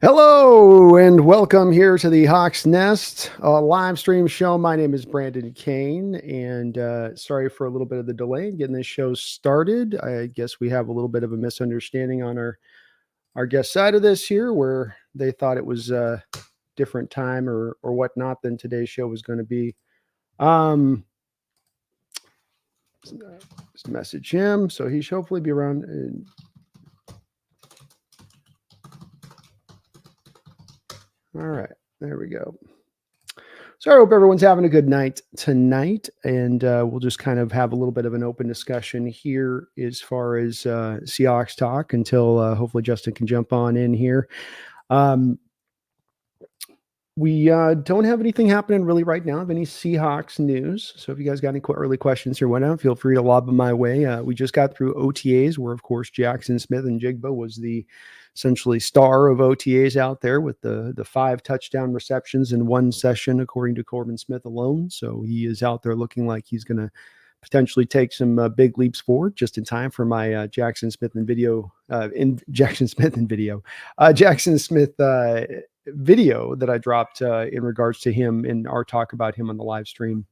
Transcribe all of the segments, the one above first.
Hello and welcome here to the Hawks Nest live stream show. My name is Brandon Kane, and sorry for a little bit of the delay in getting this show started. I guess we have a little bit of a misunderstanding on our guest side of this here, where they thought it was a different time or whatnot than today's show was going to be. Just message him, so he should hopefully be around. All right, there we go. So I hope everyone's having a good night tonight, and we'll just kind of have a little bit of an open discussion here as far as Seahawks talk until hopefully Justin can jump on in here. We don't have anything happening really right now of any Seahawks news. So if you guys got any early questions or whatnot, feel free to lob them my way. We just got through OTAs where, of course, Jackson Smith and Jigba was the essentially star of OTAs out there with the 5 touchdown receptions in one session, according to Corbin Smith alone. So he is out there looking like he's going to potentially take some big leaps forward just in time for my Jackson Smith video video that I dropped in regards to him in our talk about him on the live stream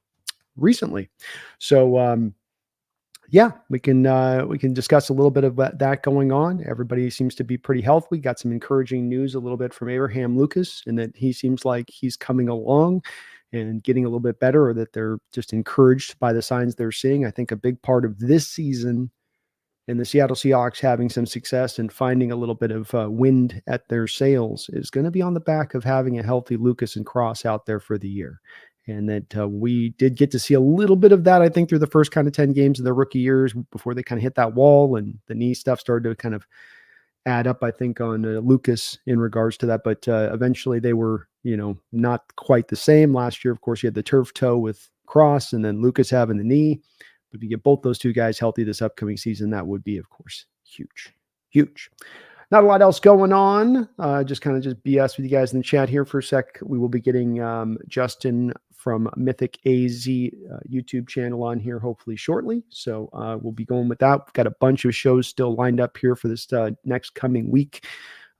recently. So yeah, we can discuss a little bit of that going on. Everybody seems to be pretty healthy. We got some encouraging news a little bit from Abraham Lucas, and that he seems like he's coming along and getting a little bit better, or that they're just encouraged by the signs they're seeing. I think a big part of this season and the Seattle Seahawks having some success and finding a little bit of wind at their sails is going to be on the back of having a healthy Lucas and Cross out there for the year. And that we did get to see a little bit of that, I think, through the first kind of 10 games of their rookie years before they kind of hit that wall and the knee stuff started to kind of add up, I think, on Lucas in regards to that. But eventually they were, not quite the same. Last year, of course, you had the turf toe with Cross and then Lucas having the knee. But if you get both those two guys healthy this upcoming season, that would be, of course, huge, huge. Not a lot else going on. Just BS with you guys in the chat here for a sec. We will be getting Justin from Mythic AZ YouTube channel on here hopefully shortly. So we'll be going with that. We've got a bunch of shows still lined up here for this next coming week.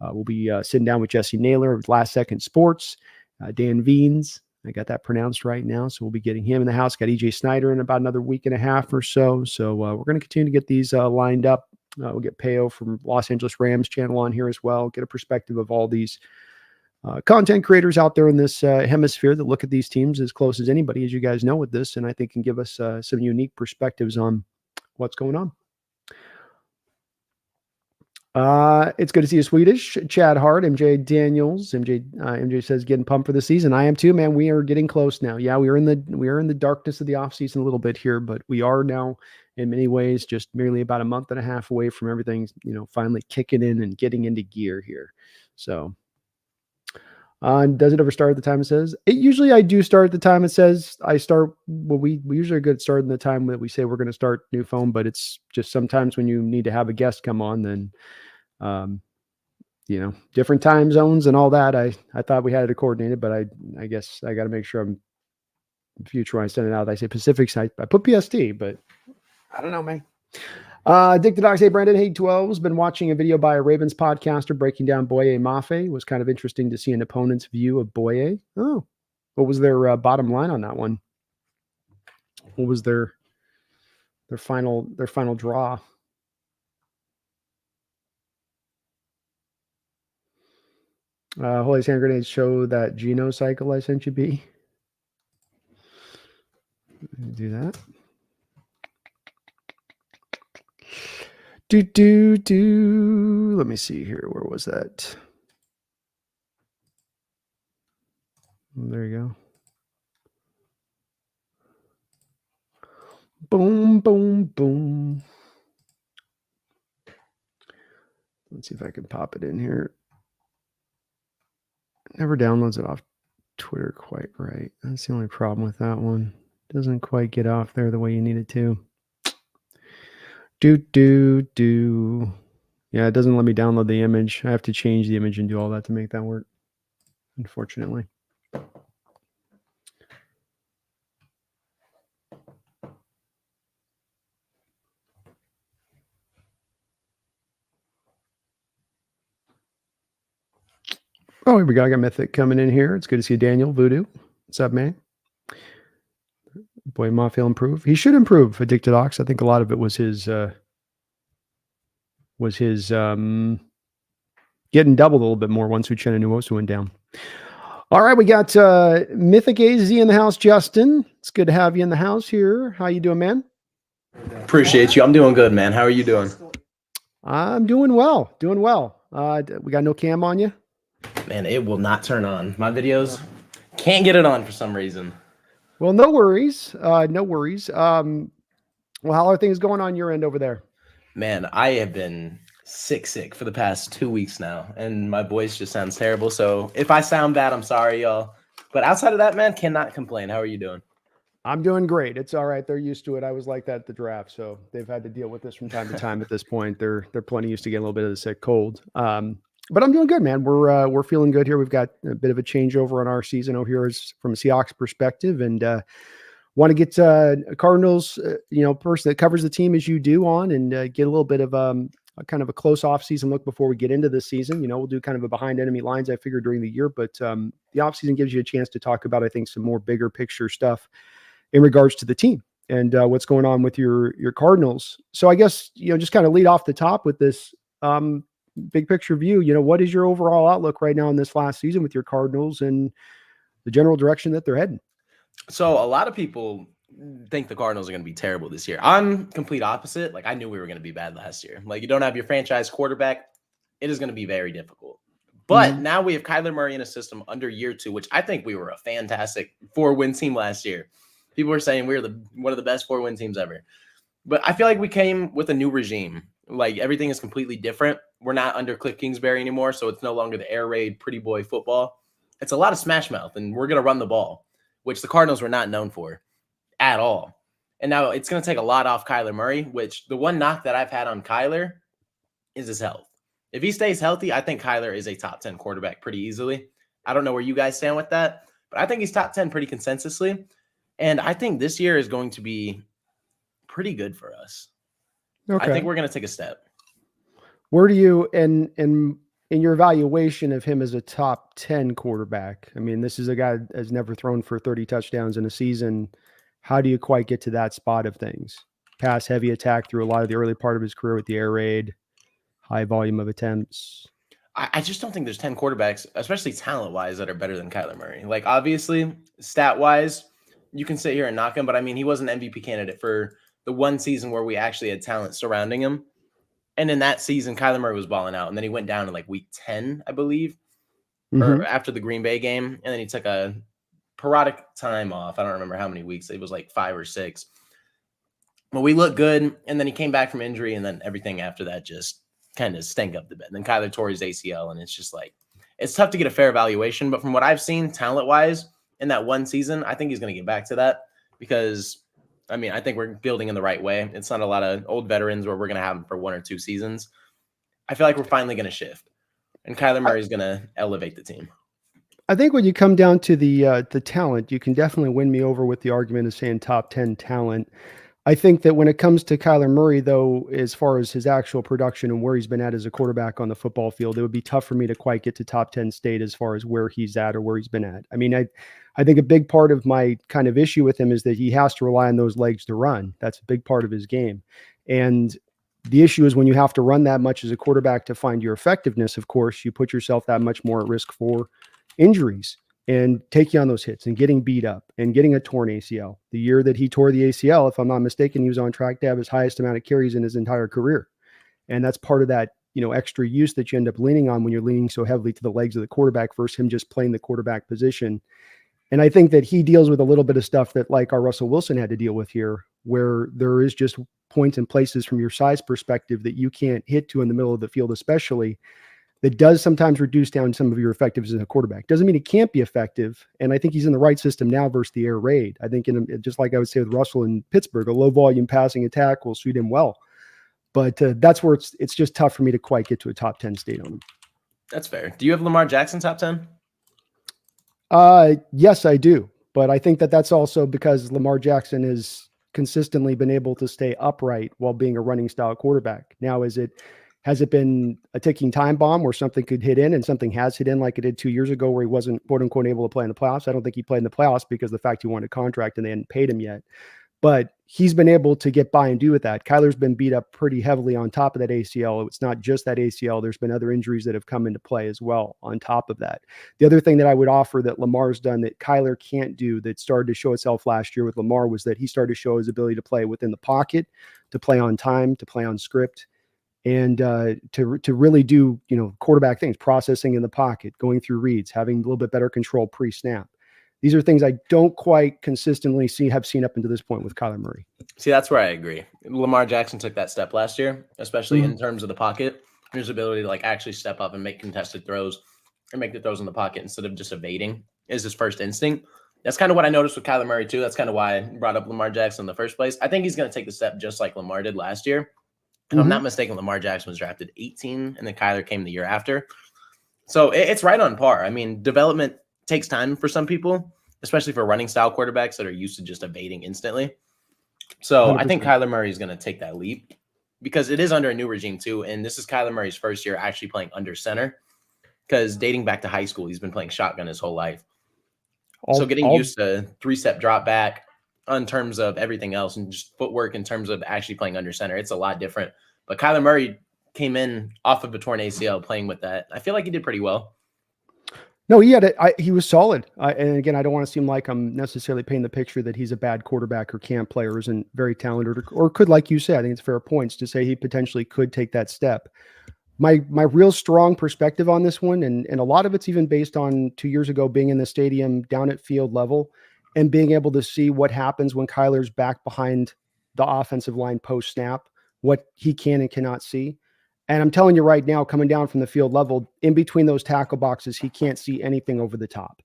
We'll be sitting down with Jesse Naylor of Last Second Sports, Dan Veens. I got that pronounced right now. So we'll be getting him in the house. Got EJ Snyder in about another week and a half or so. So we're going to continue to get these lined up. We'll get Peo from Los Angeles Rams channel on here as well. Get a perspective of all these content creators out there in this hemisphere that look at these teams as close as anybody, as you guys know with this. And I think can give us some unique perspectives on what's going on. It's good to see you, Swedish. Chad Hart, MJ Daniels. MJ says getting pumped for the season. I am too, man. We are getting close now. Yeah, we are in the darkness of the offseason a little bit here, but we are now in many ways just merely about a month and a half away from everything, finally kicking in and getting into gear here. So does it ever start at the time it says? Usually I do start at the time it says. I start, well, we usually are good starting the time that we say we're going to start new phone, but it's just sometimes when you need to have a guest come on, then different time zones and all that. I thought we had it coordinated, but I guess I got to make sure I'm in the future when I send it out. I say Pacific side. I put PST, but I don't know, man. Dick the Dogs, hey Brandon, hey 12's been watching a video by a Ravens podcaster breaking down Boye Mafe. It was kind of interesting to see an opponent's view of Boye. Oh, what was their bottom line on that one? What was their final draw? Holy Sand Grenades show that Geno cycle I sent you, B. Do that. Let me see here. Where was that? There you go. Boom, boom, boom. Let's see if I can pop it in here. It never downloads it off Twitter quite right. That's the only problem with that one. Doesn't quite get off there the way you need it to. Yeah, it doesn't let me download the image. I have to change the image and do all that to make that work, unfortunately. Oh, here we go. I got Mythic coming in here. It's good to see Daniel Voodoo. What's up, man? Boy, Mafia improve. He should improve. Addicted Ox. I think a lot of it was his getting doubled a little bit more once Uchenna Nwosu went down. All right, we got Mythic AZ in the house. Justin, it's good to have you in the house here. How you doing, man? Appreciate you. I'm doing good, man. How are you doing? I'm doing well. Doing well. We got no cam on you? Man, it will not turn on. My videos can't get it on for some reason. Well, no worries. No worries. Well, how are things going on your end over there? Man, I have been sick for the past 2 weeks now, and my voice just sounds terrible. So if I sound bad, I'm sorry, y'all. But outside of that, man, cannot complain. How are you doing? I'm doing great. It's all right. They're used to it. I was like that at the draft, so they've had to deal with this from time to time. At this point, they're plenty used to getting a little bit of the sick cold. But I'm doing good, man. We're feeling good here. We've got a bit of a changeover on our season over here from a Seahawks perspective, and want to get a Cardinals, person that covers the team as you do on, and get a little bit of a kind of a close off-season look before we get into this season. We'll do kind of a behind enemy lines, I figured, during the year, but the off-season gives you a chance to talk about, I think, some more bigger picture stuff in regards to the team and what's going on with your Cardinals. So I guess, just kind of lead off the top with this big picture view. What is your overall outlook right now in this last season with your Cardinals and the general direction that they're heading? So a lot of people think the Cardinals are going to be terrible this year. I'm complete opposite. Like, I knew we were going to be bad last year. Like, you don't have your franchise quarterback. It is going to be very difficult. But now we have Kyler Murray in a system under year 2, which I think we were a fantastic 4-win team last year. People were saying we were one of the best 4-win teams ever. But I feel like we came with a new regime. Like, everything is completely different. We're not under Cliff Kingsbury anymore, so it's no longer the air raid, pretty boy football. It's a lot of smash mouth, and we're going to run the ball, which the Cardinals were not known for at all. And now it's going to take a lot off Kyler Murray, which the one knock that I've had on Kyler is his health. If he stays healthy, I think Kyler is a top 10 quarterback pretty easily. I don't know where you guys stand with that, but I think he's top 10 pretty consensusly. And I think this year is going to be pretty good for us. Okay. I think we're going to take a step. Where do you, and in your evaluation of him as a top 10 quarterback, I mean, this is a guy that has never thrown for 30 touchdowns in a season. How do you quite get to that spot of things? Pass heavy attack through a lot of the early part of his career with the air raid, high volume of attempts. I just don't think there's 10 quarterbacks, especially talent-wise, that are better than Kyler Murray. Like, obviously, stat-wise, you can sit here and knock him, but I mean, he was an MVP candidate for the one season where we actually had talent surrounding him. And in that season, Kyler Murray was balling out. And then he went down in like week 10, I believe, or after the Green Bay game. And then he took a parodic time off. I don't remember how many weeks. It was like 5 or 6. But we looked good. And then he came back from injury. And then everything after that just kind of stank up the bed. And then Kyler tore his ACL. And it's just like, it's tough to get a fair evaluation. But from what I've seen talent-wise in that one season, I think he's going to get back to that because, I mean, I think we're building in the right way. It's not a lot of old veterans where we're going to have them for 1 or 2 seasons. I feel like we're finally going to shift. And Kyler Murray is going to elevate the team. I think when you come down to the talent, you can definitely win me over with the argument of saying top 10 talent. I think that when it comes to Kyler Murray, though, as far as his actual production and where he's been at as a quarterback on the football field, it would be tough for me to quite get to top 10 state as far as where he's at or where he's been at. I mean, I think a big part of my kind of issue with him is that he has to rely on those legs to run. That's a big part of his game. And the issue is when you have to run that much as a quarterback to find your effectiveness, of course, you put yourself that much more at risk for injuries and taking on those hits and getting beat up and getting a torn ACL. The year that he tore the ACL, if I'm not mistaken, he was on track to have his highest amount of carries in his entire career. And that's part of that, extra use that you end up leaning on when you're leaning so heavily to the legs of the quarterback versus him just playing the quarterback position. And I think that he deals with a little bit of stuff that like our Russell Wilson had to deal with here, where there is just points and places from your size perspective that you can't hit to in the middle of the field, especially, that does sometimes reduce down some of your effectiveness as a quarterback. Doesn't mean it can't be effective. And I think he's in the right system now versus the air raid. I think just like I would say with Russell in Pittsburgh, a low volume passing attack will suit him well. But that's where it's just tough for me to quite get to a top 10 state on him. That's fair. Do you have Lamar Jackson top 10? Yes, I do. But I think that that's also because Lamar Jackson has consistently been able to stay upright while being a running style quarterback. Now, Has it been a ticking time bomb where something could hit in and something has hit in like it did 2 years ago where he wasn't quote unquote able to play in the playoffs? I don't think he played in the playoffs because of the fact he wanted a contract and they hadn't paid him yet. But he's been able to get by and do with that. Kyler's been beat up pretty heavily on top of that ACL. It's not just that ACL. There's been other injuries that have come into play as well on top of that. The other thing that I would offer that Lamar's done that Kyler can't do that started to show itself last year with Lamar was that he started to show his ability to play within the pocket, to play on time, to play on script, and to really do, quarterback things, processing in the pocket, going through reads, having a little bit better control pre-snap. These are things I don't quite consistently have seen up until this point with Kyler Murray. See, that's where I agree. Lamar Jackson took that step last year, especially in terms of the pocket. His ability to actually step up and make contested throws or make the throws in the pocket instead of just evading is his first instinct. That's kind of what I noticed with Kyler Murray too. That's kind of why I brought up Lamar Jackson in the first place. I think he's going to take the step just like Lamar did last year. If I'm not mistaken, Lamar Jackson was drafted 18 and then Kyler came the year after. So it's right on par. I mean, development takes time for some people, especially for running style quarterbacks that are used to just evading instantly. So 100%. I think Kyler Murray is going to take that leap because it is under a new regime too. And this is Kyler Murray's first year actually playing under center because dating back to high school, he's been playing shotgun his whole life. So getting used to 3-step drop back in terms of everything else and just footwork in terms of actually playing under center, it's a lot different. But Kyler Murray came in off of a torn ACL playing with that. I feel like he did pretty well. No, he had it. He was solid. And again, I don't want to seem like I'm necessarily painting the picture that he's a bad quarterback or can't play or isn't very talented or could, like you say, I think it's fair points to say he potentially could take that step. My real strong perspective on this one, and a lot of it's even based on 2 years ago being in the stadium down at field level and being able to see what happens when Kyler's back behind the offensive line post snap, what he can and cannot see. And I'm telling you right now, coming down from the field level, in between those tackle boxes, he can't see anything over the top.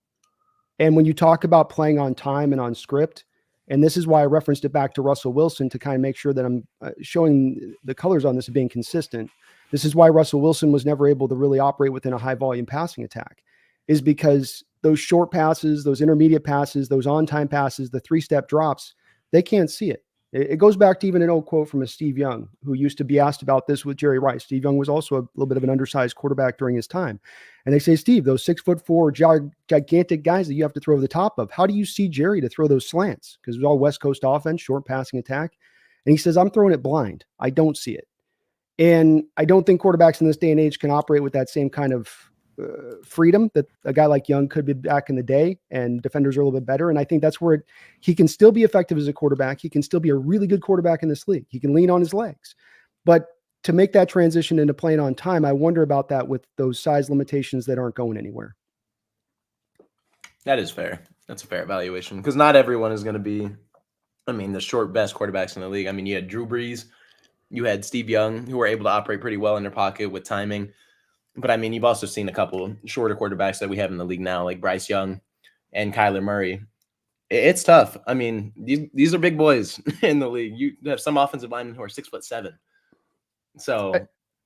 And when you talk about playing on time and on script, and this is why I referenced it back to Russell Wilson to kind of make sure that I'm showing the colors on this being consistent. This is why Russell Wilson was never able to really operate within a high volume passing attack, is because those short passes, those intermediate passes, those on-time passes, the 3-step drops, they can't see it. It goes back to even an old quote from a Steve Young, who used to be asked about this with Jerry Rice. Steve Young was also a little bit of an undersized quarterback during his time. And they say, Steve, those 6'4" gigantic guys that you have to throw the top of, how do you see Jerry to throw those slants? Because it was all West Coast offense, short passing attack. And he says, I'm throwing it blind. I don't see it. And I don't think quarterbacks in this day and age can operate with that same kind of freedom that a guy like Young could be back in the day, and defenders are a little bit better. And I think that's where he can still be effective as a quarterback. He can still be a really good quarterback in this league. He can lean on his legs, but to make that transition into playing on time, I wonder about that with those size limitations that aren't going anywhere. That is fair. That's a fair evaluation because not everyone is going to be, the short best quarterbacks in the league. You had Drew Brees, you had Steve Young, who were able to operate pretty well in their pocket with timing. But you've also seen a couple shorter quarterbacks that we have in the league now, like Bryce Young and Kyler Murray. It's tough. These are big boys in the league. You have some offensive linemen who are 6'7". So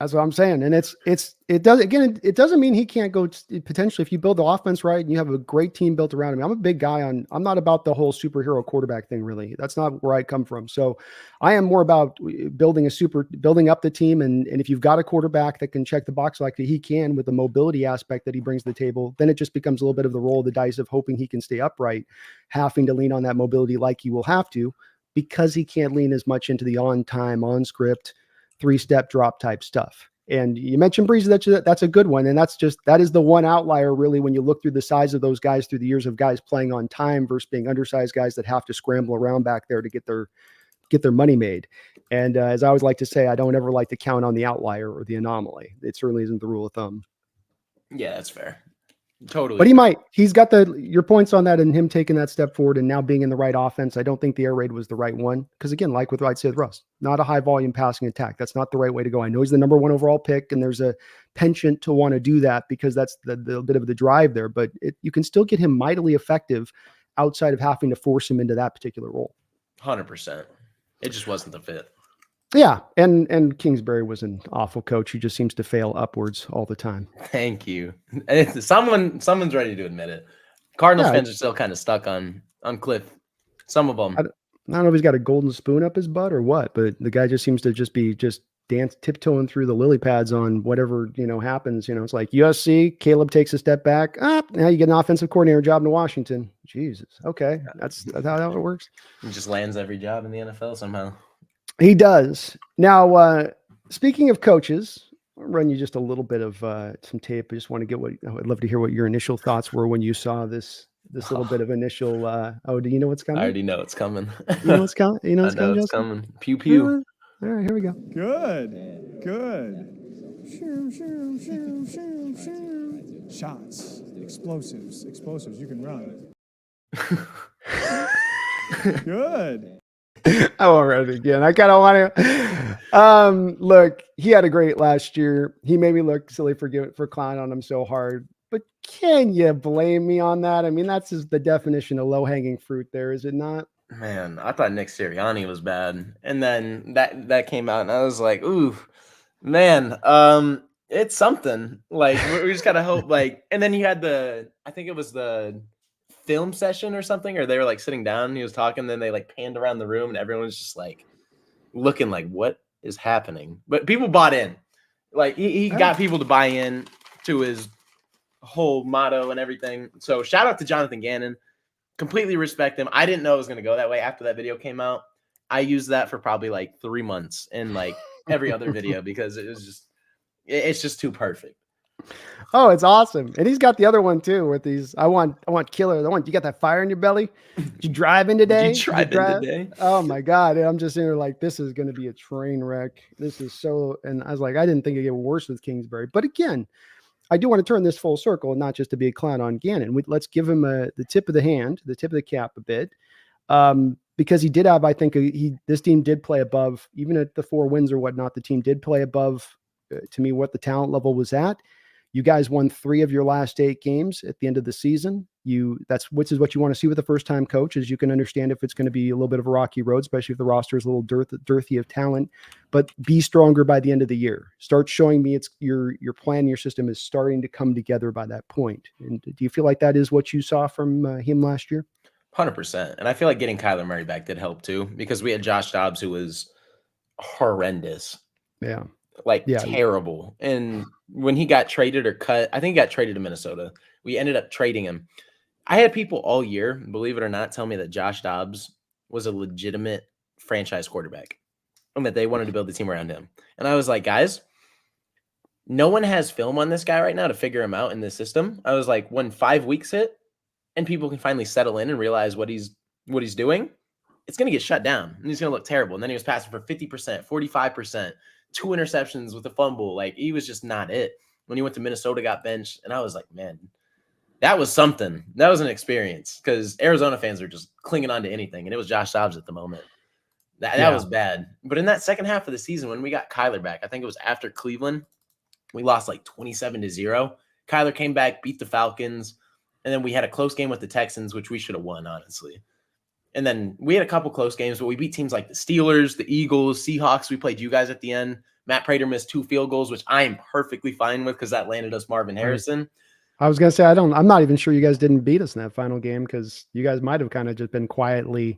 that's what I'm saying. And it doesn't mean he can't go potentially if you build the offense right and you have a great team built around him. I'm a big guy I'm not about the whole superhero quarterback thing, really. That's not where I come from. So I am more about building up the team. And if you've got a quarterback that can check the box like he can with the mobility aspect that he brings to the table, then it just becomes a little bit of the roll of the dice of hoping he can stay upright, having to lean on that mobility like he will have to, because he can't lean as much into the on time, on script, 3-step drop type stuff. And you mentioned Breeze, that's a good one. And that is the one outlier really, when you look through the size of those guys through the years of guys playing on time versus being undersized guys that have to scramble around back there to get their money made. And as I always like to say, I don't ever like to count on the outlier or the anomaly. It certainly isn't the rule of thumb. Yeah, that's fair. Totally. But he's got your points on that and him taking that step forward and now being in the right offense. I don't think the air raid was the right one. Because again, like with I'd say with Russ, not a high volume passing attack. That's not the right way to go. I know he's the number 1 overall pick and there's a penchant to want to do that because that's the bit of the drive there, but you can still get him mightily effective outside of having to force him into that particular role. 100%. It just wasn't the fit. Yeah, and Kingsbury was an awful coach. He just seems to fail upwards all the time. Thank you. Someone's ready to admit it. Cardinals fans are still kind of stuck on Cliff. Some of them. I don't know if he's got a golden spoon up his butt or what, but the guy just seems to be tiptoeing through the lily pads on whatever, happens. It's like USC, Caleb takes a step back. Now you get an offensive coordinator job in Washington. Jesus. Okay. That's how it works. He just lands every job in the NFL somehow. He does. Now, speaking of coaches, I'll run you just a little bit of some tape. I just want to get I'd love to hear what your initial thoughts were when you saw this little bit of initial. Do you know what's coming? I already know it's coming. You know what's coming? You know what's coming, it's Justin? coming. Pew pew. All right, here we go. Good. Shots. Explosives. You can run. Good. I won't read it again. I kind of want to. Look, he had a great last year. He made me look silly for clowning on him so hard. But can you blame me on that? I mean, that's just the definition of low-hanging fruit there, is it not? Man, I thought Nick Sirianni was bad. And then that came out, and I was like, ooh, man, it's something. Like, we just got to hope, like, and then you had I think it was the film session or something, or they were like sitting down and he was talking, then they like panned around the room and everyone was just like looking like, what is happening? But people bought in. Like, he got people to buy in to his whole motto and everything. So shout out to Jonathan Gannon. Completely respect him. I didn't know it was going to go that way after that video came out. I used that for probably like 3 months in like every other video because it's just too perfect. Oh, it's awesome. And he's got the other one too with these. I want killer. You got that fire in your belly? Did you drive in today? Did you drive in today? Oh my God. I'm just in there like, this is going to be a train wreck. This is so, and I was like, I didn't think it'd get worse with Kingsbury. But again, I do want to turn this full circle, not just to be a clown on Gannon. Let's give him the tip of the hand, the tip of the cap a bit. Because he did have, I think this team did play above, even at the 4 wins or whatnot, the team did play above to me what the talent level was at. You guys won 3 of your last 8 games at the end of the season. Which is what you want to see with a first-time coach, is you can understand if it's going to be a little bit of a rocky road, especially if the roster is a little dearthy of talent, but be stronger by the end of the year. Start showing me your plan, your system is starting to come together by that point. And do you feel like that is what you saw from him last year? 100%. And I feel like getting Kyler Murray back did help too, because we had Josh Dobbs, who was horrendous. Yeah. Terrible. And when he got traded or cut, I think he got traded to Minnesota. We ended up trading him. I had people all year, believe it or not, tell me that Josh Dobbs was a legitimate franchise quarterback and that they wanted to build the team around him. And I was like, guys, no one has film on this guy right now to figure him out in this system. I was like, when 5 weeks hit and people can finally settle in and realize what he's doing, it's going to get shut down and he's going to look terrible. And then he was passing for 50%, 45%. 2 interceptions with a fumble. Like, he was just not it. When he went to Minnesota, got benched, and I was like, man, that was something. That was an experience, because Arizona fans are just clinging on to anything, and it was Josh Dobbs at the moment. That was bad. But in that second half of the season, when we got Kyler back, I think it was after Cleveland, we lost like 27-0. Kyler came back, beat the Falcons, and then we had a close game with the Texans, which we should have won, honestly. And then we had a couple close games, but we beat teams like the Steelers, the Eagles, Seahawks. We played you guys at the end. Matt Prater missed 2 field goals, which I am perfectly fine with because that landed us Marvin Harrison. I was going to say, I'm not even sure you guys didn't beat us in that final game, because you guys might have kind of just been quietly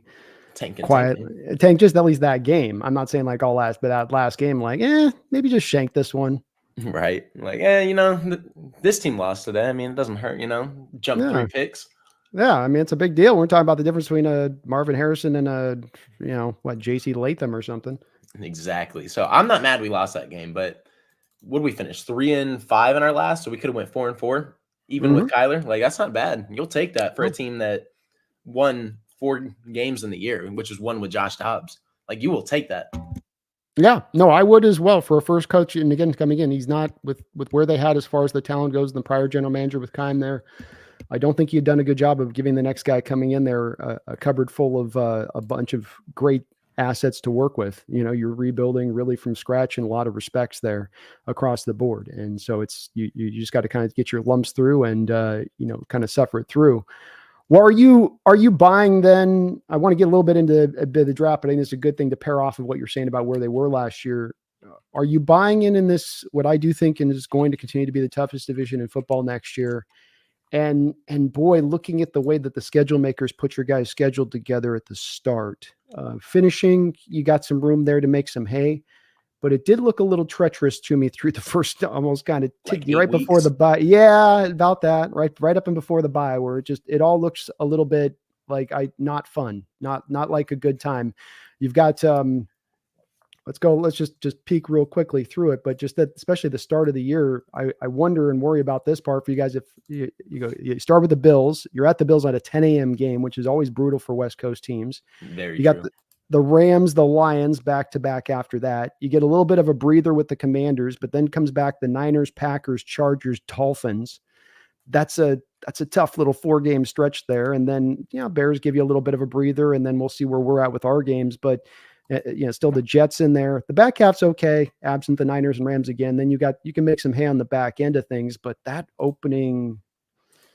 tank just at least that game. I'm not saying like all last, but that last game, like, maybe just shank this one. Right. Like, this team lost today. I mean, it doesn't hurt, jump 3 picks. Yeah, I mean, it's a big deal. We're talking about the difference between a Marvin Harrison and JC Latham or something. Exactly. So I'm not mad we lost that game, but what did we finish? 3-5 in our last, so we could have went 4-4, even with Kyler. Like, that's not bad. You'll take that for a team that won 4 games in the year, which is 1 with Josh Dobbs. Like, you will take that. Yeah, no, I would as well for a first coach. And again, coming in, he's not with where they had as far as the talent goes, the prior general manager with Kime there. I don't think you've done a good job of giving the next guy coming in there a cupboard full of a bunch of great assets to work with. You're rebuilding really from scratch in a lot of respects there across the board. And so it's, you just got to kind of get your lumps through and, kind of suffer it through. Well, are you buying then? I want to get a little bit into a bit of the draft, but I think it's a good thing to pair off of what you're saying about where they were last year. Are you buying in this, what I do think is going to continue to be the toughest division in football next year? And boy, looking at the way that the schedule makers put your guys scheduled together at the start, finishing, you got some room there to make some hay. but it did look a little treacherous to me through the first almost kind of Like right 8 before weeks? the bye. Yeah, about that. Right up and before the bye, where it all looks a little bit like not fun, not like a good time. You've got let's just peek real quickly through it, but just that, especially the start of the year, I wonder and worry about this part for you guys. If you start with the Bills, you're at the Bills at a 10 a.m. game, which is always brutal for West Coast teams. Very You got true. the Rams, the Lions back to back after that. You get a little bit of a breather with the Commanders, but then comes back the Niners, Packers, Chargers, Dolphins. That's a tough little 4-game stretch there. And then, Bears give you a little bit of a breather, and then we'll see where we're at with our games. But still the Jets in there. The back half's okay, absent the Niners and Rams again. Then you can make some hay on the back end of things, but that opening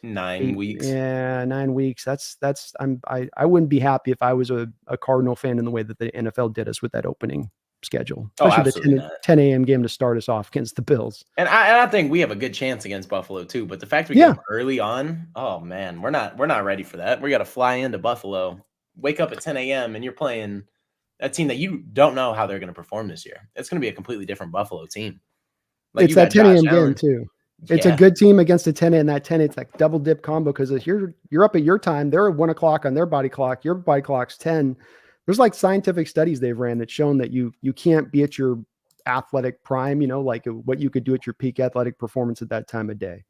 9 weeks. Yeah, 9 weeks. I wouldn't be happy if I was a Cardinal fan in the way that the NFL did us with that opening schedule, Oh, especially absolutely the not. 10 a.m. game to start us off against the Bills. And I think we have a good chance against Buffalo too. But the fact we get them early on, oh man, we're not ready for that. We got to fly into Buffalo, wake up at 10 a.m. and you're playing a team that you don't know how they're going to perform this year. It's going to be a completely different Buffalo team. Like, It's that 10 a.m. game too. It's a good team against a 10 and that 10, it's like double dip combo, because if you're up at your time, they're at 1 o'clock on their body clock, your body clock's 10. There's like scientific studies they've ran that's shown that you can't be at your athletic prime, like what you could do at your peak athletic performance at that time of day.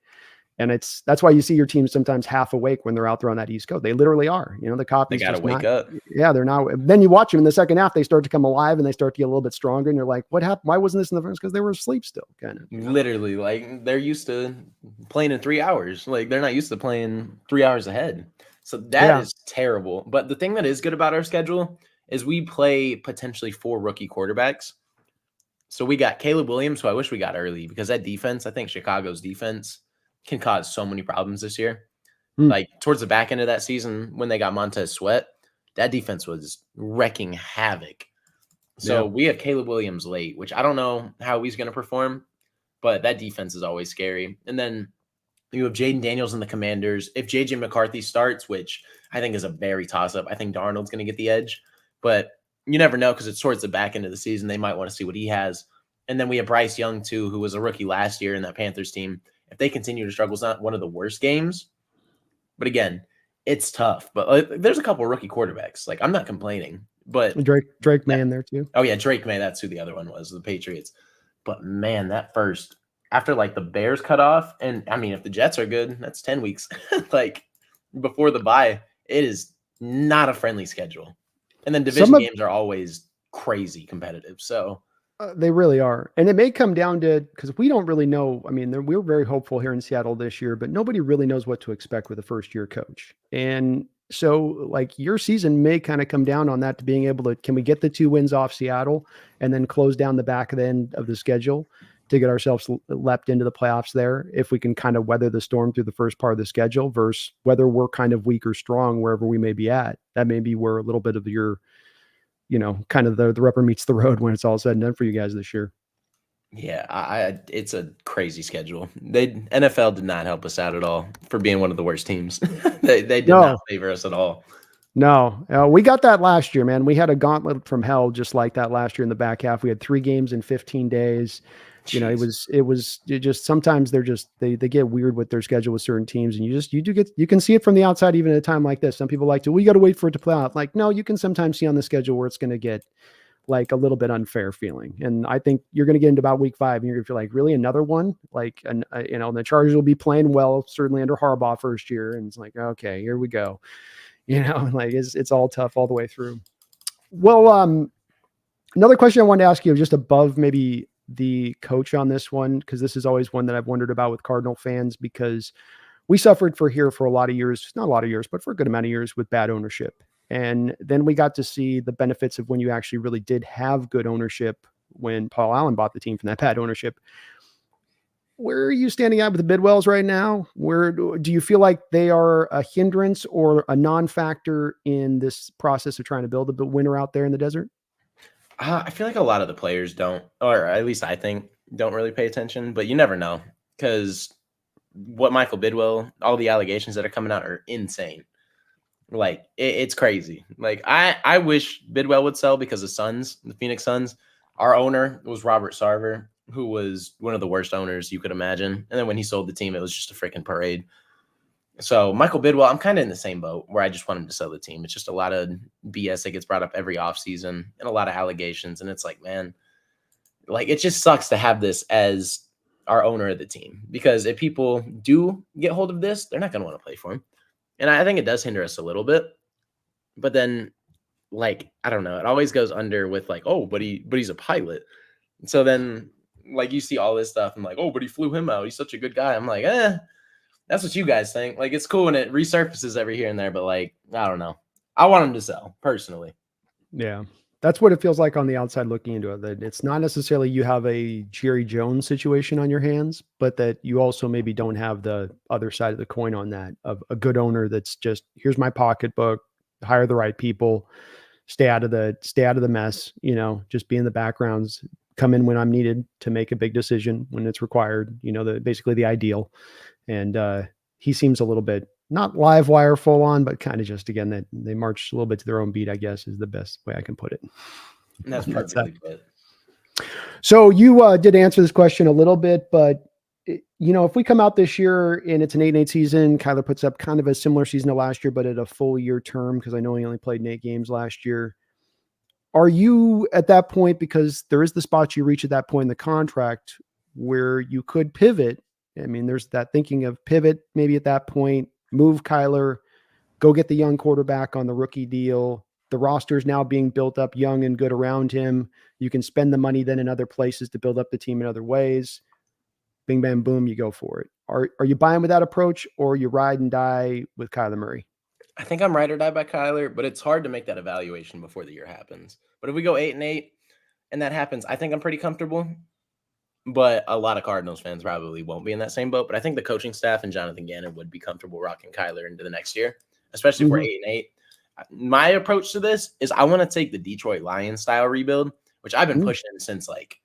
And that's why you see your team sometimes half awake when they're out there on that East Coast. They literally are. The copies. They got to wake up. Yeah, they're not. Then you watch them in the second half, they start to come alive and they start to get a little bit stronger. And you're like, what happened? Why wasn't this in the first? Because they were asleep still, kind of. Literally, like they're used to playing in 3 hours. Like they're not used to playing 3 hours ahead. So that is terrible. But the thing that is good about our schedule is we play potentially 4 rookie quarterbacks. So we got Caleb Williams, who I wish we got early, because that defense, I think Chicago's defense can cause so many problems this year. Like towards the back end of that season, when they got Montez Sweat, that defense was wrecking havoc. So we have Caleb Williams late, which I don't know how he's going to perform, but that defense is always scary. And then you have Jaden Daniels and the Commanders. If JJ McCarthy starts, which I think is a very toss-up, I think Darnold's going to get the edge, but you never know because it's towards the back end of the season. They might want to see what he has. And then we have Bryce Young, too, who was a rookie last year in that Panthers team. If they continue to struggle, it's not one of the worst games. But again, it's tough. But there's a couple of rookie quarterbacks. Like, I'm not complaining. But Drake May in there, too. Oh, yeah, Drake May. That's who the other one was, the Patriots. But, man, that first, after, like, the Bears cut off, and, I mean, if the Jets are good, that's 10 weeks. Like, before the bye, it is not a friendly schedule. And then division games are always crazy competitive. So they really are. And it may come down to, because we don't really know. I mean, we're very hopeful here in Seattle this year, but nobody really knows what to expect with a first-year coach. And so, like, your season may kind of come down on that, to being able to, can we get the 2 wins off Seattle and then close down the back of the end of the schedule to get ourselves leapt into the playoffs there, if we can kind of weather the storm through the first part of the schedule, versus whether we're kind of weak or strong wherever we may be at. That may be where a little bit of your, kind of the rubber meets the road when it's all said and done for you guys this year. Yeah, it's a crazy schedule. NFL did not help us out at all for being one of the worst teams. they did not favor us at all. No, we got that last year, man. We had a gauntlet from hell just like that last year in the back half. We had 3 games in 15 days. Jeez. It was just sometimes they get weird with their schedule with certain teams, and you can see it from the outside even at a time like this. Some people like to, we got to wait for it to play out. Like, no, you can sometimes see on the schedule where it's going to get like a little bit unfair feeling. And I think you're going to get into about week 5 and you're going to feel like, really another one? Like, and the Chargers will be playing well, certainly under Harbaugh first year. And it's like, okay, here we go. Like it's all tough all the way through. Well, another question I wanted to ask you, just above maybe the coach on this one, because this is always one that I've wondered about with Cardinal fans, because we suffered for a lot of years, not a lot of years, but for a good amount of years with bad ownership. And then we got to see the benefits of when you actually really did have good ownership, when Paul Allen bought the team from that bad ownership. Where are you standing at with the Bidwells right now? Where do you feel like they are a hindrance or a non-factor in this process of trying to build a winner out there in the desert? I feel like a lot of the players don't, or at least I think, don't really pay attention, but you never know, because what Michael Bidwell, all the allegations that are coming out are insane. Like, it's crazy. Like, I wish Bidwell would sell because the Phoenix Suns, Our owner was Robert Sarver, who was one of the worst owners you could imagine. And then when he sold the team, it was just a freaking parade. So Michael Bidwell, I'm kind of in the same boat where I just want him to sell the team. It's just a lot of BS that gets brought up every offseason and a lot of allegations. And it's like, man, like it just sucks to have this as our owner of the team, because if people do get hold of this, they're not going to want to play for him. And I think it does hinder us a little bit. But then, like, I don't know, it always goes under with like, oh, but he's a pilot. So then, like, you see all this stuff and like, oh, but he flew him out. He's such a good guy. I'm like, that's what you guys think. Like, it's cool when it resurfaces every here and there, but like, I don't know. I want him to sell personally. Yeah. That's what it feels like on the outside looking into it. That it's not necessarily you have a Jerry Jones situation on your hands, but that you also maybe don't have the other side of the coin on that of a good owner that's just, here's my pocketbook, hire the right people, stay out of the mess, just be in the backgrounds, come in when I'm needed to make a big decision when it's required, basically the ideal. And he seems a little bit not live wire full on, but kind of just, again, that they march a little bit to their own beat, I guess is the best way I can put it. And that's perfectly good. So you did answer this question a little bit, but if we come out this year and it's an 8-8 season, Kyler puts up kind of a similar season to last year, but at a full year term, because I know he only played 8 games last year. Are you at that point, because there is the spot you reach at that point in the contract where you could pivot? I mean, there's that thinking of pivot maybe at that point, move Kyler, go get the young quarterback on the rookie deal. The roster is now being built up young and good around him. You can spend the money then in other places to build up the team in other ways. Bing, bam, boom, you go for it. Are you buying with that approach, or you ride and die with Kyler Murray? I think I'm ride or die by Kyler, but it's hard to make that evaluation before the year happens. But if we go 8-8 and that happens, I think I'm pretty comfortable. But a lot of Cardinals fans probably won't be in that same boat. But I think the coaching staff and Jonathan Gannon would be comfortable rocking Kyler into the next year, especially if we're 8-8. My approach to this is I want to take the Detroit Lions style rebuild, which I've been pushing since like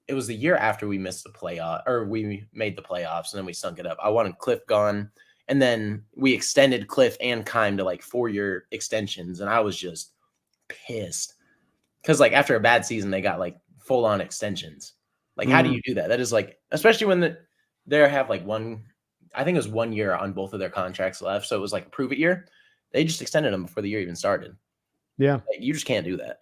it was the year after we missed the playoff, or we made the playoffs and then we sunk it up. I wanted Cliff gone, and then we extended Cliff and Kime to like 4-year extensions, and I was just pissed because like after a bad season they got like full on extensions. Like, how do you do that? That is like, especially when they have like I think it was 1 year on both of their contracts left. So it was like a prove it year. They just extended them before the year even started. Yeah. Like, you just can't do that.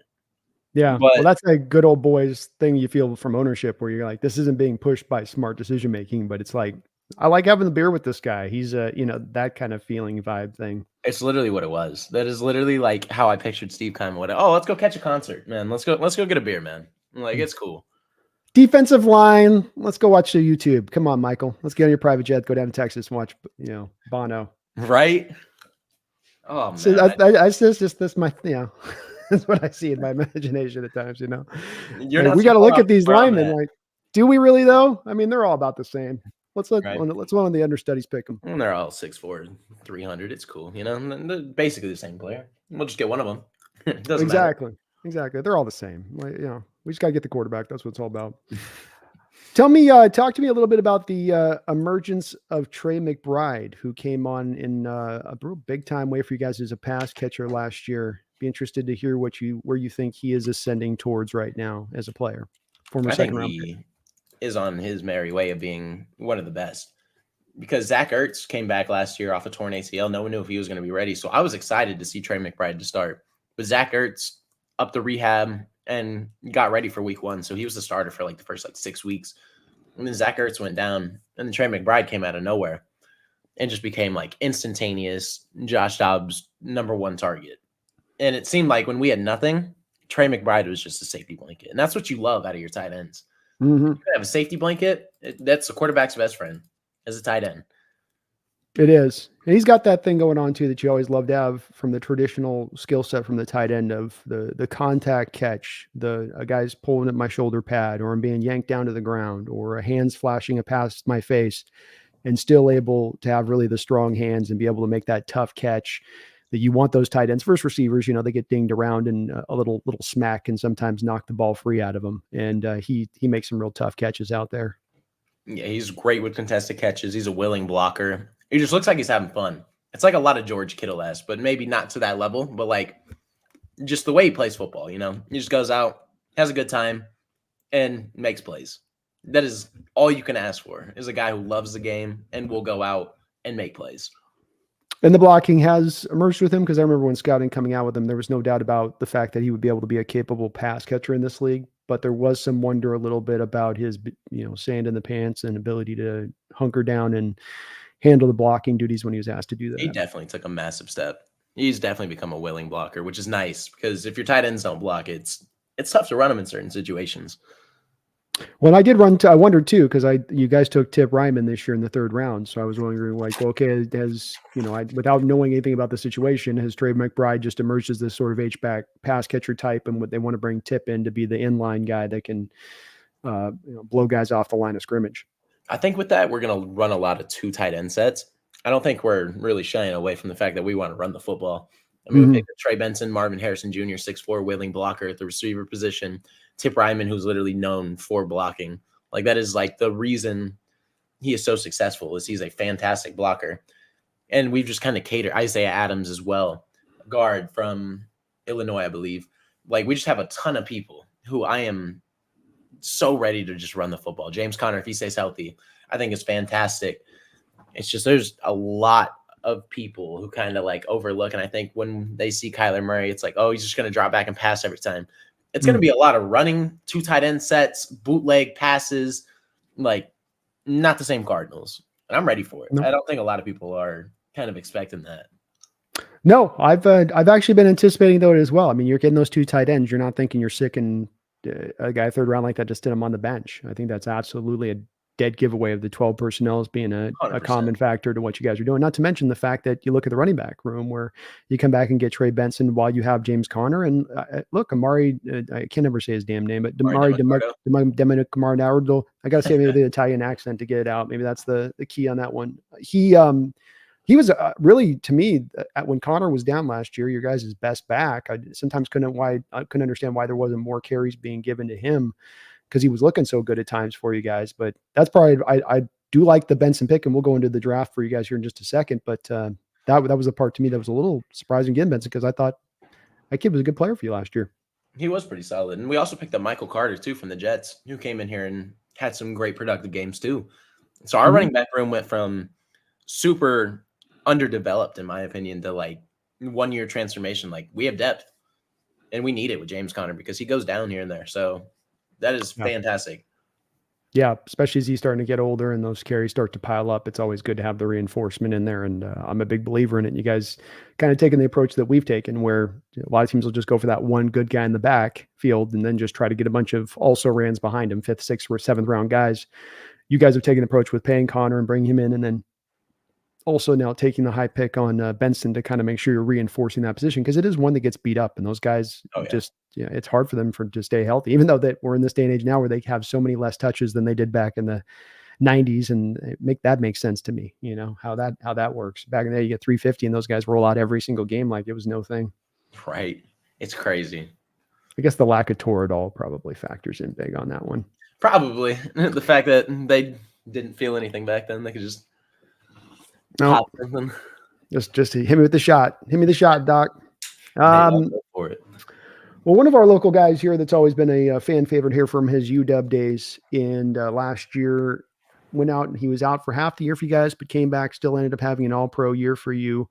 Yeah. But, well, that's a good old boys thing you feel from ownership where you're like, this isn't being pushed by smart decision-making, but it's like, I like having the beer with this guy. He's that kind of feeling vibe thing. It's literally what it was. That is literally like how I pictured Steve Kime. Let's go catch a concert, man. Let's go get a beer, man. Like, it's cool. Defensive line. Let's go watch the YouTube. Come on, Michael. Let's get on your private jet. Go down to Texas and watch, Bono. Right. Oh man. So that's my, that's what I see in my imagination at times. We got to look at these linemen. Like, do we really though? I mean, they're all about the same. Let's one of the understudies pick them. And they're all 6'4", 300. It's cool. They're basically the same player. We'll just get one of them. It doesn't matter. Exactly. They're all the same. We just got to get the quarterback. That's what it's all about. Talk to me a little bit about the emergence of Trey McBride, who came on in a real big time way for you guys as a pass catcher last year. Be interested to hear where you think he is ascending towards right now as a player. Former second round pick. Is on his merry way of being one of the best, because Zach Ertz came back last year off a torn ACL. No one knew if he was going to be ready. So I was excited to see Trey McBride to start, but Zach Ertz up the rehab and got ready for week 1. So he was the starter for like the first 6 weeks. And then Zach Ertz went down, and then Trey McBride came out of nowhere and just became like instantaneous Josh Dobbs' #1 target. And it seemed like when we had nothing, Trey McBride was just a safety blanket. And that's what you love out of your tight ends. Mm-hmm. You have a safety blanket. That's the quarterback's best friend as a tight end. It is. And he's got that thing going on too that you always love to have from the traditional skill set from the tight end of the contact catch, a guy's pulling at my shoulder pad, or I'm being yanked down to the ground, or a hand's flashing past my face, and still able to have really the strong hands and be able to make that tough catch that you want those tight ends. First receivers, they get dinged around, and a little smack can sometimes knock the ball free out of them. And he makes some real tough catches out there. Yeah, he's great with contested catches. He's a willing blocker. He just looks like he's having fun. It's like a lot of George Kittle-esque, but maybe not to that level. But like just the way he plays football, he just goes out, has a good time, and makes plays. That is all you can ask for, is a guy who loves the game and will go out and make plays. And the blocking has emerged with him, because I remember when scouting coming out with him, there was no doubt about the fact that he would be able to be a capable pass catcher in this league. But there was some wonder a little bit about his, sand in the pants and ability to hunker down and handle the blocking duties when he was asked to do that. He definitely took a massive step. He's definitely become a willing blocker, which is nice, because if your tight ends don't block, it's tough to run them in certain situations. Well, I wondered too, because you guys took Tip Ryman this year in the 3rd round. So I was wondering, like, okay, without knowing anything about the situation, has Trey McBride just emerged as this sort of H-back pass catcher type, and what they want to bring Tip in to be the inline guy that can blow guys off the line of scrimmage? I think with that, we're going to run a lot of 2 tight end sets. I don't think we're really shying away from the fact that we want to run the football. I mean, we picked Trey Benson, Marvin Harrison Jr., 6'4", willing blocker at the receiver position. Tip Ryman, who's literally known for blocking. Like, that is like the reason he is so successful, is he's a fantastic blocker. And we've just kind of catered. Isaiah Adams as well, guard from Illinois, I believe. Like, we just have a ton of people who I am so ready to just run the football. James Conner, if he stays healthy, I think is fantastic. It's just, there's a lot of people who kind of like overlook. And I think when they see Kyler Murray, it's like, oh, he's just going to drop back and pass every time. It's going to be a lot of running, 2 tight end sets, bootleg passes, like not the same Cardinals. And I'm ready for it. No. I don't think a lot of people are kind of expecting that. No, I've actually been anticipating though as well. I mean, you're getting those 2 tight ends. You're not thinking you're sick and a guy 3rd round like that just did him on the bench. I think that's absolutely a dead giveaway of the 12 personnel as being a common factor to what you guys are doing. Not to mention the fact that you look at the running back room where you come back and get Trey Benson while you have James Conner. And look, Amari, I can never say his damn name, but Demardo. I got to say maybe the Italian accent to get it out. Maybe that's the key on that one. He was really, to me, when Connor was down last year, your guys' best back. I sometimes couldn't understand why there wasn't more carries being given to him, because he was looking so good at times for you guys. But that's probably, I do like the Benson pick, and we'll go into the draft for you guys here in just a second. But that was the part to me that was a little surprising getting Benson, because I thought that kid was a good player for you last year. He was pretty solid. And we also picked up Michael Carter too from the Jets, who came in here and had some great productive games too. So our running back room went from super underdeveloped, in my opinion, to like 1-year transformation. Like, we have depth, and we need it with James Conner, because he goes down here and there. So that is fantastic. Yeah, especially as he's starting to get older and those carries start to pile up. It's always good to have the reinforcement in there. And I'm a big believer in it. You guys kind of taking the approach that we've taken, where a lot of teams will just go for that one good guy in the back field and then just try to get a bunch of also rans behind him, 5th, 6th, or 7th round guys. You guys have taken the approach with paying Connor and bringing him in, and then also now taking the high pick on Benson to kind of make sure you're reinforcing that position, because it is one that gets beat up, and those guys it's hard for them to stay healthy, even though that we're in this day and age now where they have so many less touches than they did back in the 90s. And that makes sense to me, how that works. Back in the day, you get 350 and those guys roll out every single game like it was no thing. Right. It's crazy. I guess the lack of Toradol probably factors in big on that one. Probably. The fact that they didn't feel anything back then. They could just no, just hit me with the shot. Hit me the shot, Doc. For it. Well, one of our local guys here that's always been a fan favorite here from his UW days, and last year went out, and he was out for half the year for you guys, but came back, still ended up having an all-pro year for you.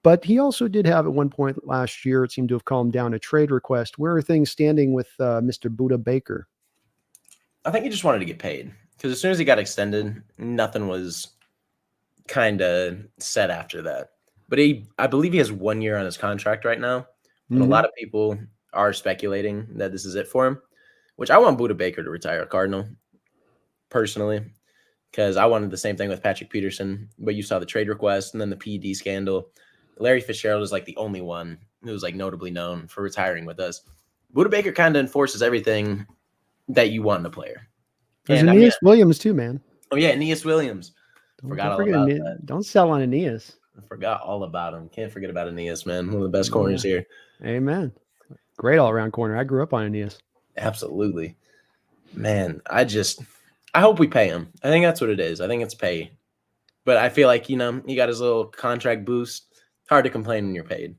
But he also did have at one point last year, it seemed to have calmed down, a trade request. Where are things standing with Mr. Buda Baker? I think he just wanted to get paid, because as soon as he got extended, nothing was kind of set after that. But I believe he has 1 year on his contract right now. And a lot of people are speculating that this is it for him, which I want Buda Baker to retire a Cardinal personally, because I wanted the same thing with Patrick Peterson, but you saw the trade request and then the PED scandal. Larry Fitzgerald is like the only one who was like notably known for retiring with us. Buda Baker kind of enforces everything that you want in a player. There's Aeneas Williams too, man. Oh yeah, Aeneas Williams. Forgot all about that. Don't sell on Aeneas. I forgot all about him. Can't forget about Aeneas, man. One of the best corners here. Amen. Great all-around corner. I grew up on Aeneas. Absolutely. Man, I hope we pay him. I think that's what it is. I think it's pay. But I feel like, he got his little contract boost. Hard to complain when you're paid.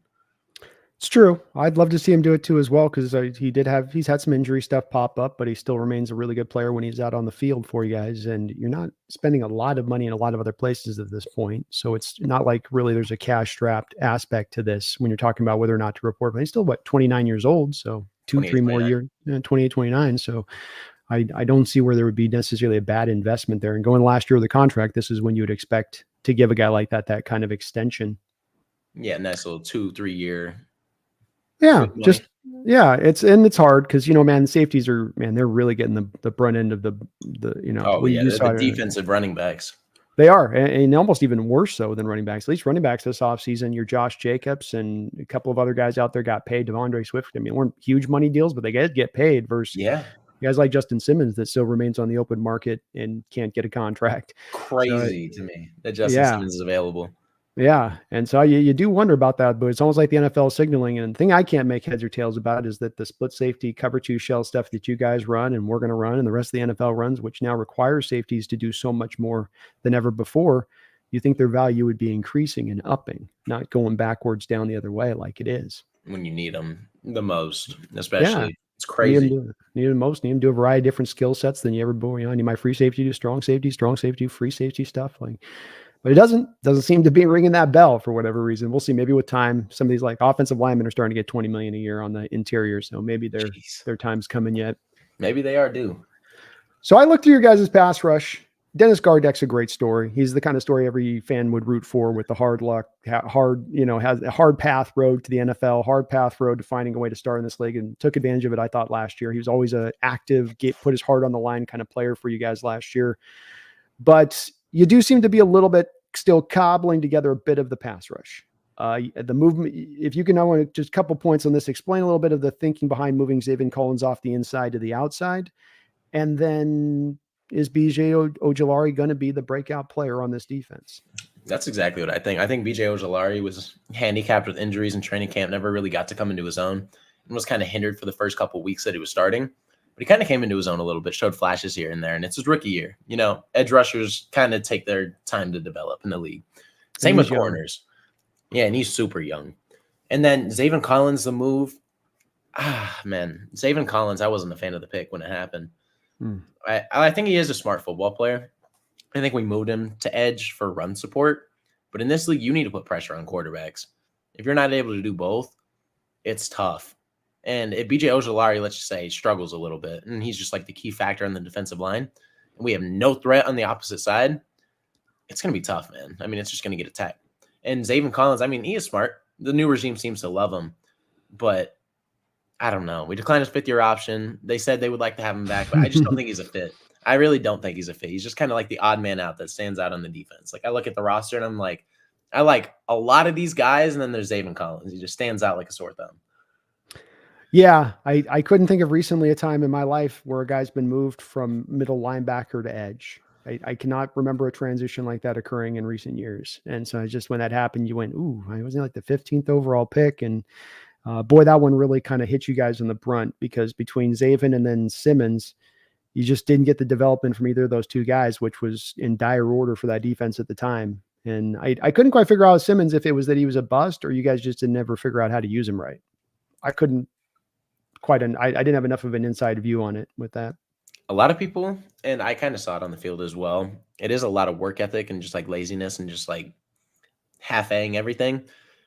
It's true. I'd love to see him do it too as well, because he's had some injury stuff pop up, but he still remains a really good player when he's out on the field for you guys. And you're not spending a lot of money in a lot of other places at this point, so it's not like really there's a cash strapped aspect to this when you're talking about whether or not to report. But he's still 29 years old, so 2-3 more years, 28, 29. So I don't see where there would be necessarily a bad investment there. And going last year of the contract, this is when you would expect to give a guy like that kind of extension. Yeah, nice little 2-3 year. Yeah, it's hard because man, safeties they're really getting the brunt end of the the defensive running backs. They are, and almost even worse so than running backs. At least running backs this offseason, your Josh Jacobs and a couple of other guys out there got paid. DeAndre Swift, weren't huge money deals, but they get paid versus guys like Justin Simmons that still remains on the open market and can't get a contract. Crazy to me that Justin Simmons is available. Yeah. And so you do wonder about that, but it's almost like the NFL signaling. And the thing I can't make heads or tails about is that the split safety cover 2 shell stuff that you guys run and we're going to run and the rest of the NFL runs, which now requires safeties to do so much more than ever before, you think their value would be increasing and upping, not going backwards down the other way like it is. When you need them the most, especially. Yeah. It's crazy. Need them most. Need them to do a variety of different skill sets than you ever do. I need my free safety to do strong safety, free safety stuff. But it doesn't seem to be ringing that bell for whatever reason. We'll see. Maybe with time, some of these like offensive linemen are starting to get $20 million a year on the interior. So maybe their time's coming yet. Maybe they are due. So I looked through your guys' pass rush. Dennis Gardeck's a great story. He's the kind of story every fan would root for, with the hard luck, has a hard path road to the NFL, hard path road to finding a way to start in this league, and took advantage of it. I thought last year he was always an active, put his heart on the line kind of player for you guys last year. But you do seem to be a little bit still cobbling together a bit of the pass rush. The movement, if you can, I want to just a couple points on this, explain a little bit of the thinking behind moving Zaven Collins off the inside to the outside. And then is BJ Ojulari going to be the breakout player on this defense? That's exactly what I think. I think BJ Ojulari was handicapped with injuries in training camp, never really got to come into his own, and was kind of hindered for the first couple of weeks that he was starting. But he kind of came into his own a little bit, showed flashes here and there, and it's his rookie year. Edge rushers kind of take their time to develop in the league. Same with corners. Yeah, and he's super young. And then Zaven Collins, the move. Zaven Collins, I wasn't a fan of the pick when it happened. I think he is a smart football player. I think we moved him to edge for run support. But in this league, you need to put pressure on quarterbacks. If you're not able to do both, it's tough. And if BJ Ojulari, let's just say, struggles a little bit, and he's just like the key factor on the defensive line, and we have no threat on the opposite side, it's going to be tough, man. It's just going to get attacked. And Zaven Collins, he is smart. The new regime seems to love him. But I don't know. We declined his 5th-year option. They said they would like to have him back, but I just don't think he's a fit. I really don't think he's a fit. He's just kind of like the odd man out that stands out on the defense. Like, I look at the roster, and I'm like, I like a lot of these guys, and then there's Zaven Collins. He just stands out like a sore thumb. Yeah, I couldn't think of recently a time in my life where a guy's been moved from middle linebacker to edge. I cannot remember a transition like that occurring in recent years. And so just when that happened, you went, ooh, I wasn't like the 15th overall pick. And boy, that one really kind of hit you guys in the brunt, because between Zaven and then Simmons, you just didn't get the development from either of those two guys, which was in dire order for that defense at the time. And I couldn't quite figure out with Simmons if it was that he was a bust or you guys just didn't ever figure out how to use him right. I couldn't quite, I didn't have enough of an inside view on it with that. A lot of people, and I kind of saw it on the field as well, it is a lot of work ethic and just like laziness and just like half-aing everything.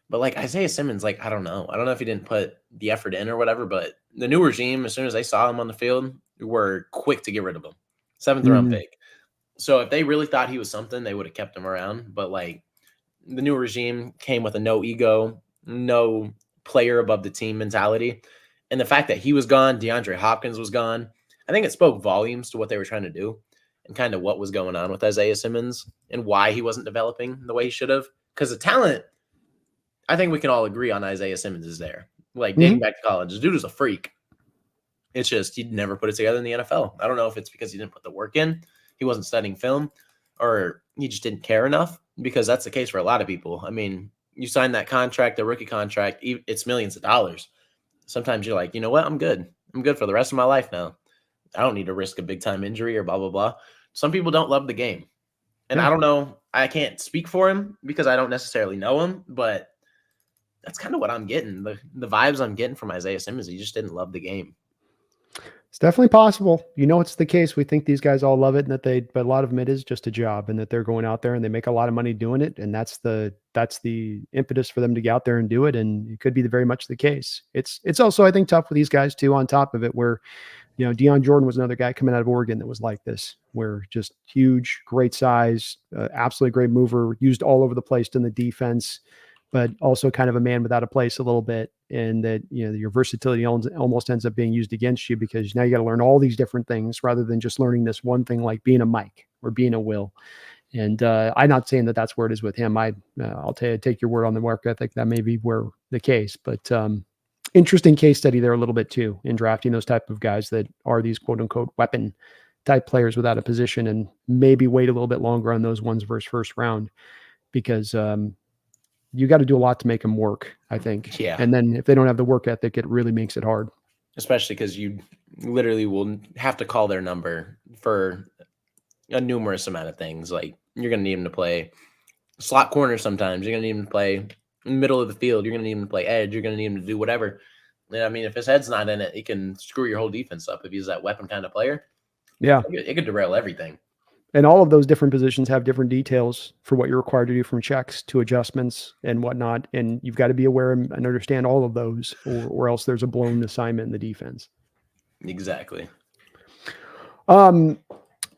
But like Isaiah Simmons, like, I don't know if he didn't put the effort in or whatever, but the new regime, as soon as they saw him on the field, were quick to get rid of him. 7th round pick. So if they really thought he was something, they would have kept him around. But like, the new regime came with a no ego, no player above the team mentality. And the fact that he was gone, DeAndre Hopkins was gone, I think it spoke volumes to what they were trying to do and kind of what was going on with Isaiah Simmons and why he wasn't developing the way he should have. Because the talent, I think we can all agree on Isaiah Simmons is there. Like, dating back to college, this dude is a freak. It's just he'd never put it together in the NFL. I don't know if it's because he didn't put the work in, he wasn't studying film, or he just didn't care enough, because that's the case for a lot of people. I mean, you sign that contract, the rookie contract, it's millions of dollars. Sometimes you're like, you know what? I'm good. I'm good for the rest of my life now. I don't need to risk a big-time injury or blah, blah, blah. Some people don't love the game. And I don't know. I can't speak for him because I don't necessarily know him. But that's kind of what I'm getting. The vibes I'm getting from Isaiah Simmons, he just didn't love the game. It's definitely possible. It's the case. We think these guys all love it, and but a lot of them, it is just a job, and that they're going out there and they make a lot of money doing it. And that's the impetus for them to get out there and do it. And it could be very much the case. It's also, I think, tough for these guys too, on top of it, where, Deion Jordan was another guy coming out of Oregon that was like this, where just huge, great size, absolutely great mover, used all over the place in the defense, but also kind of a man without a place a little bit. And that, your versatility almost ends up being used against you, because now you got to learn all these different things rather than just learning this one thing, like being a Mike or being a Will. And I'm not saying that that's where it is with him. I'll take your word on the work ethic. That may be where the case, but interesting case study there a little bit too, in drafting those type of guys that are these quote unquote weapon type players without a position, and maybe wait a little bit longer on those ones versus first round, because you got to do a lot to make them work, I think. Yeah. And then if they don't have the work ethic, it really makes it hard. Especially because you literally will have to call their number for a numerous amount of things. Like, you're going to need them to play slot corner sometimes. You're going to need them to play middle of the field. You're going to need them to play edge. You're going to need them to do whatever. And I mean, if his head's not in it, it can screw your whole defense up if he's that weapon kind of player. Yeah. It could derail everything. And all of those different positions have different details for what you're required to do, from checks to adjustments and whatnot. And you've got to be aware and understand all of those, or else there's a blown assignment in the defense. Exactly. So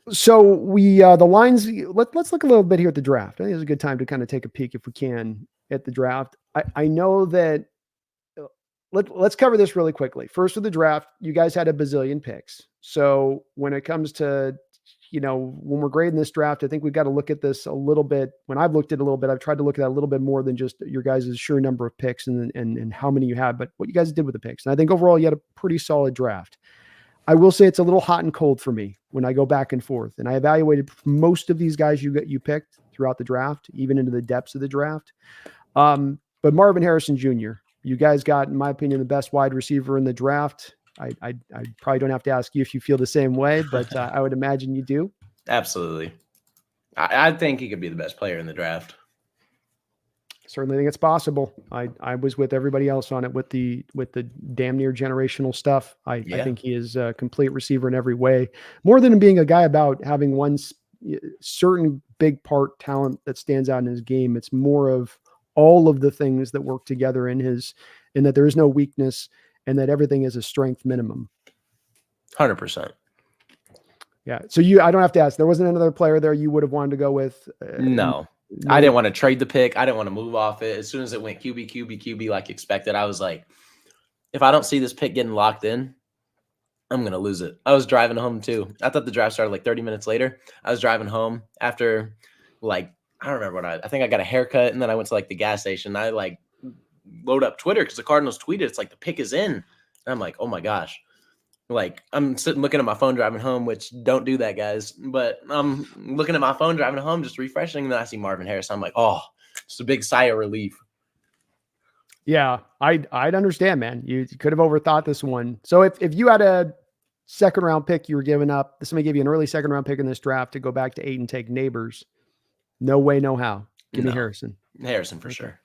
the lines, let's look a little bit here at the draft. I think it's a good time to kind of take a peek, if we can, at the draft. I know that let's cover this really quickly. First, with the draft, you guys had a bazillion picks. So when it comes to, when we're grading this draft, I think we've got to look at this a little bit. When I've looked at it a little bit, I've tried to look at that a little bit more than just your guys' sure number of picks and how many you had, but what you guys did with the picks. And I think overall you had a pretty solid draft. I will say it's a little hot and cold for me when I go back and forth. And I evaluated most of these guys you picked throughout the draft, even into the depths of the draft. But Marvin Harrison Jr., you guys got, in my opinion, the best wide receiver in the draft. I probably don't have to ask you if you feel the same way, but I would imagine you do. Absolutely. I think he could be the best player in the draft. Certainly think it's possible. I was with everybody else on it with the damn near generational stuff. I think he is a complete receiver in every way, more than being a guy about having one certain big part talent that stands out in his game. It's more of all of the things that work together in that there is no weakness, and that everything is a strength minimum. 100%. Yeah. So I don't have to ask, there wasn't another player there you would have wanted to go with? No. I didn't want to trade the pick. I didn't want to move off it. As soon as it went QB like expected, I was like, if I don't see this pick getting locked in, I'm going to lose it. I was driving home too. I thought the draft started like 30 minutes later. I was driving home after I don't remember I think I got a haircut, and then I went to like the gas station. I load up Twitter because the Cardinals tweeted, it's like the pick is in. And I'm like, oh my gosh. Like, I'm sitting looking at my phone driving home, which don't do that, guys. But I'm looking at my phone driving home, just refreshing, and then I see Marvin Harris. I'm like, oh, it's a big sigh of relief. Yeah, I'd understand, man. You could have overthought this one. So if you had a second round pick you were giving up, somebody gave you an early second round pick in this draft to go back to 8 and take Neighbors, no way, no how. Give me Harrison. Harrison for sure.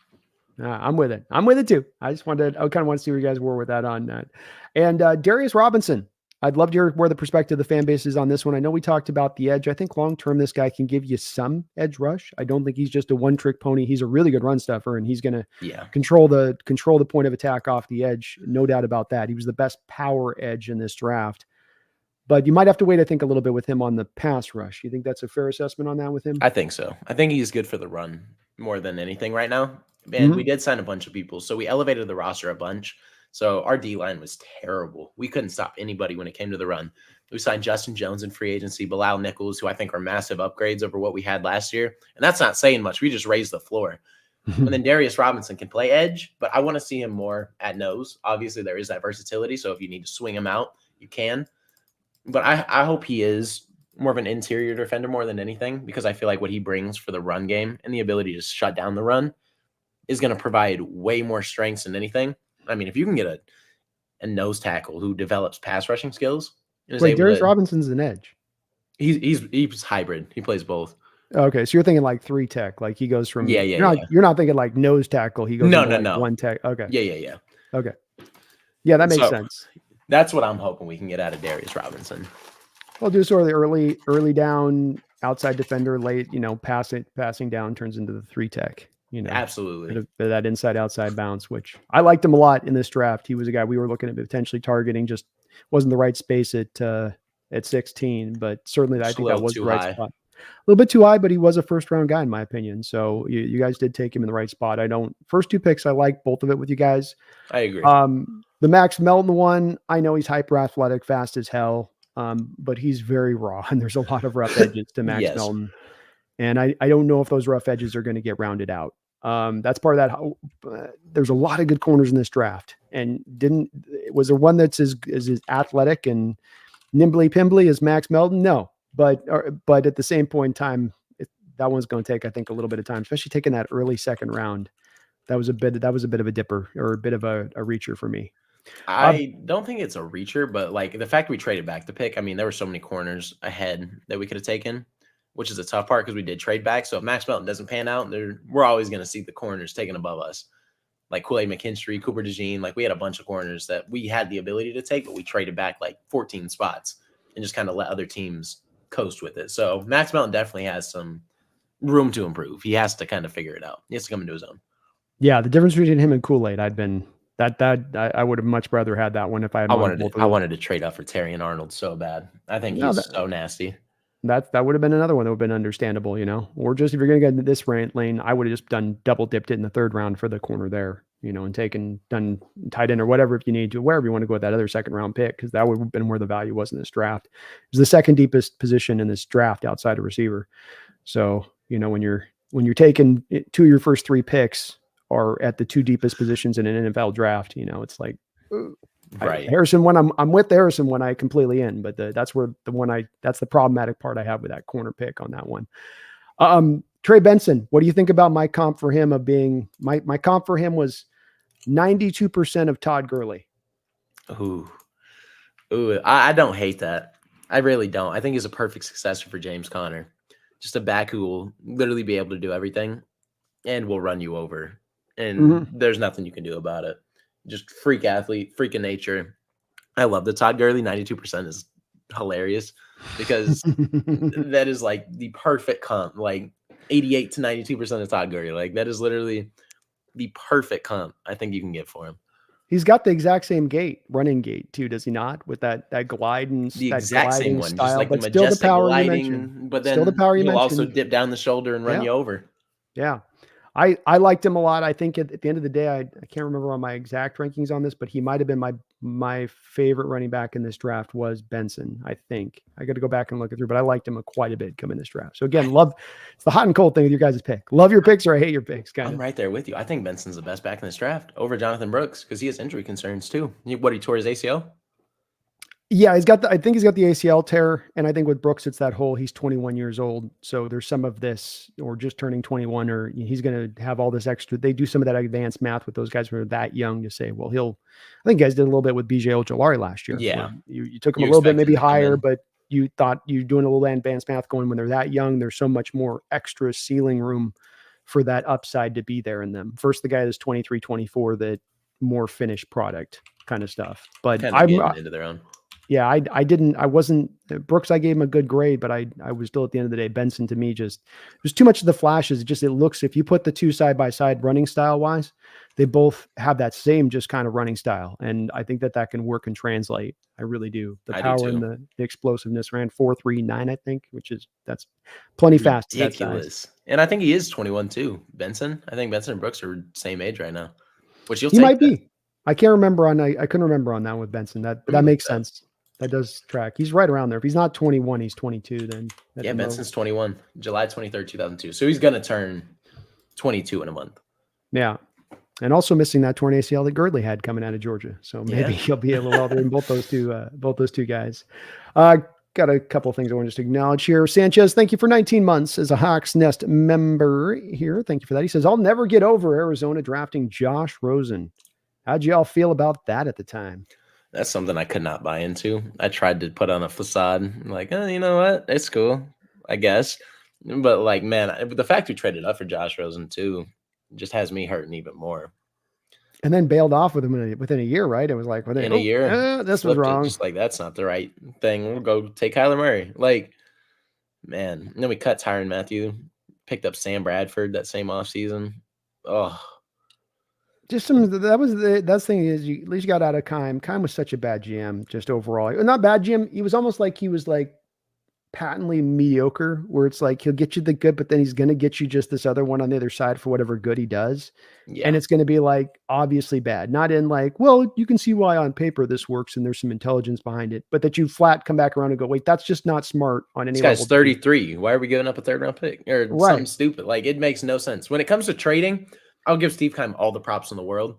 I'm with it. I'm with it too. I kind of want to see where you guys were with that on that. And Darius Robinson, I'd love to hear where the perspective of the fan base is on this one. I know we talked about the edge. I think long-term, this guy can give you some edge rush. I don't think he's just a one-trick pony. He's a really good run stuffer, and he's going to control the point of attack off the edge. No doubt about that. He was the best power edge in this draft. But you might have to wait, I think, a little bit with him on the pass rush. You think that's a fair assessment on that with him? I think so. I think he's good for the run more than anything right now. And we did sign a bunch of people. So we elevated the roster a bunch. So our D-line was terrible. We couldn't stop anybody when it came to the run. We signed Justin Jones in free agency, Bilal Nichols, who I think are massive upgrades over what we had last year. And that's not saying much. We just raised the floor. And then Darius Robinson can play edge, but I want to see him more at nose. Obviously, there is that versatility. So if you need to swing him out, you can. But I hope he is more of an interior defender more than anything, because I feel like what he brings for the run game and the ability to shut down the run is going to provide way more strengths than anything. I mean, if you can get a nose tackle who develops pass rushing skills. Wait, Darius Robinson's an edge. He's hybrid. He plays both. Okay, so you're thinking like 3 tech, like he goes from Yeah. you're not thinking like nose tackle. He goes No, into no, like no. 1 tech. Okay. Yeah. Okay. Yeah, that makes So sense. that's what I'm hoping we can get out of Darius Robinson. I'll do sort of the early down outside defender, late, passing down turns into the 3 tech, Absolutely. bit of that inside outside bounce, which I liked him a lot in this draft. He was a guy we were looking at potentially targeting, just wasn't the right space at 16, but certainly I Just a think that little was the too right high. spot. A little bit too high, but he was a first round guy in my opinion. So you guys did take him in the right spot. First 2 picks, I like both of it with you guys. I agree. The Max Melton one, I know he's hyper athletic, fast as hell. But he's very raw, and there's a lot of rough edges to Max Yes. Melton. And I don't know if those rough edges are going to get rounded out. That's part of that. There's a lot of good corners in this draft, and was there one that's as athletic and nimbly pimbly as Max Melton? No, but at the same point in time, that one's going to take, I think, a little bit of time, especially taking that early second round. That was a bit of a dipper, or a bit of a reacher for me. I don't think it's a reacher, but like the fact we traded back the pick, I mean, there were so many corners ahead that we could have taken, which is a tough part because we did trade back. So if Max Melton doesn't pan out, we're always going to see the corners taken above us. Like Kool-Aid McKinstry, Cooper DeJean, like we had a bunch of corners that we had the ability to take, but we traded back like 14 spots and just kind of let other teams coast with it. So Max Melton definitely has some room to improve. He has to kind of figure it out. He has to come into his own. Yeah, the difference between him and Kool-Aid, I would have much rather had that one if I had. I wanted to trade up for Terry and Arnold so bad. I think he's so nasty. That would have been another one that would have been understandable, or just if you're going to get into this lane, I would have just double dipped it in the 3rd round for the corner there, and done tight end or whatever, if you need to, wherever you want to go with that other 2nd round pick, because that would have been where the value was in this draft. It was the 2nd deepest position in this draft outside of receiver. So, when you're taking 2 of your first 3 picks are at the 2 deepest positions in an NFL draft, it's like, right. Harrison one, I'm with the Harrison one, I completely in, but that's the problematic part I have with that corner pick on that one. Trey Benson, what do you think about my comp for him of being my comp for him was 92% of Todd Gurley? Ooh, I don't hate that. I really don't. I think he's a perfect successor for James Conner. Just a back who will literally be able to do everything and will run you over. And there's nothing you can do about it. Just freak athlete, freak of nature. I love the Todd Gurley. 92% is hilarious because that is like the perfect comp, like 88 to 92% of Todd Gurley. Like that is literally the perfect comp I think you can get for him. He's got the exact same running gait too, does he not? With that glide and the exact same one, style, just like but the still majestic the power gliding, but then still the power he'll also dip down the shoulder and run you over. Yeah. I liked him a lot. I think at the end of the day, I can't remember on my exact rankings on this, but he might have been my favorite running back in this draft was Benson. I think I got to go back and look it through, but I liked him quite a bit coming this draft. So again, it's the hot and cold thing with your guys' pick. Love your picks or I hate your picks. I'm right there with you. I think Benson's the best back in this draft over Jonathan Brooks because he has injury concerns too. He tore his ACL? Yeah, I think he's got the ACL tear, and I think with Brooks, it's that whole he's 21 years old, so there's some of this, or just turning 21, or he's going to have all this extra. They do some of that advanced math with those guys who are that young to say, well, I think guys did a little bit with BJ Ojolari last year. Yeah, you took him a little bit maybe higher, but you thought you're doing a little advanced math going when they're that young. There's so much more extra ceiling room for that upside to be there in them. First, the guy that's 23, 24, that more finished product kind of stuff. But I'm into their own. Yeah, I wasn't Brooks. I gave him a good grade, but I was still at the end of the day, Benson to me, just there's too much of the flashes. It looks, if you put the 2 side by side running style wise, they both have that same just kind of running style. And I think that can work and translate. I really do. The power and the explosiveness ran 4.39, I think, that's plenty fast. Ridiculous. And I think he is 21 too. Benson. I think Benson and Brooks are same age right now. Which he might be. I can't remember I couldn't remember on that with Benson. That makes sense. That does track. He's right around there. If he's not 21, he's 22 then. Yeah, Benson's 21, July 23rd, 2002. So he's going to turn 22 in a month. Yeah. And also missing that torn ACL that Gurley had coming out of Georgia. So maybe he'll be able to welder in both those two guys. Got a couple of things I want to just acknowledge here. Sanchez, thank you for 19 months as a Hawks Nest member here. Thank you for that. He says, I'll never get over Arizona drafting Josh Rosen. How'd you all feel about that at the time? That's something I could not buy into. I tried to put on a facade, like, you know what? It's cool, I guess. But like, man, the fact we traded up for Josh Rosen too just has me hurting even more. And then bailed off with him within a year, right? It was like In a year, this was wrong. Just like that's not the right thing. We'll go take Kyler Murray. Like, man. And then we cut Tyrann Mathieu, picked up Sam Bradford that same offseason. Oh, Just that's the thing is at least you got out of Keim. Keim was such a bad GM, just overall. Not bad GM. He was almost like he was like patently mediocre, where it's like he'll get you the good, but then he's gonna get you just this other one on the other side for whatever good he does. yeah. And it's gonna be like obviously bad. Not in like, well, you can see why on paper this works and there's some intelligence behind it, but that you flat come back around and go, wait, that's just not smart on any This guy's level. 33. Why are we giving up a 3rd round pick or something stupid? Like, it makes no sense. When it comes to trading, I'll give Steve Keim all the props in the world.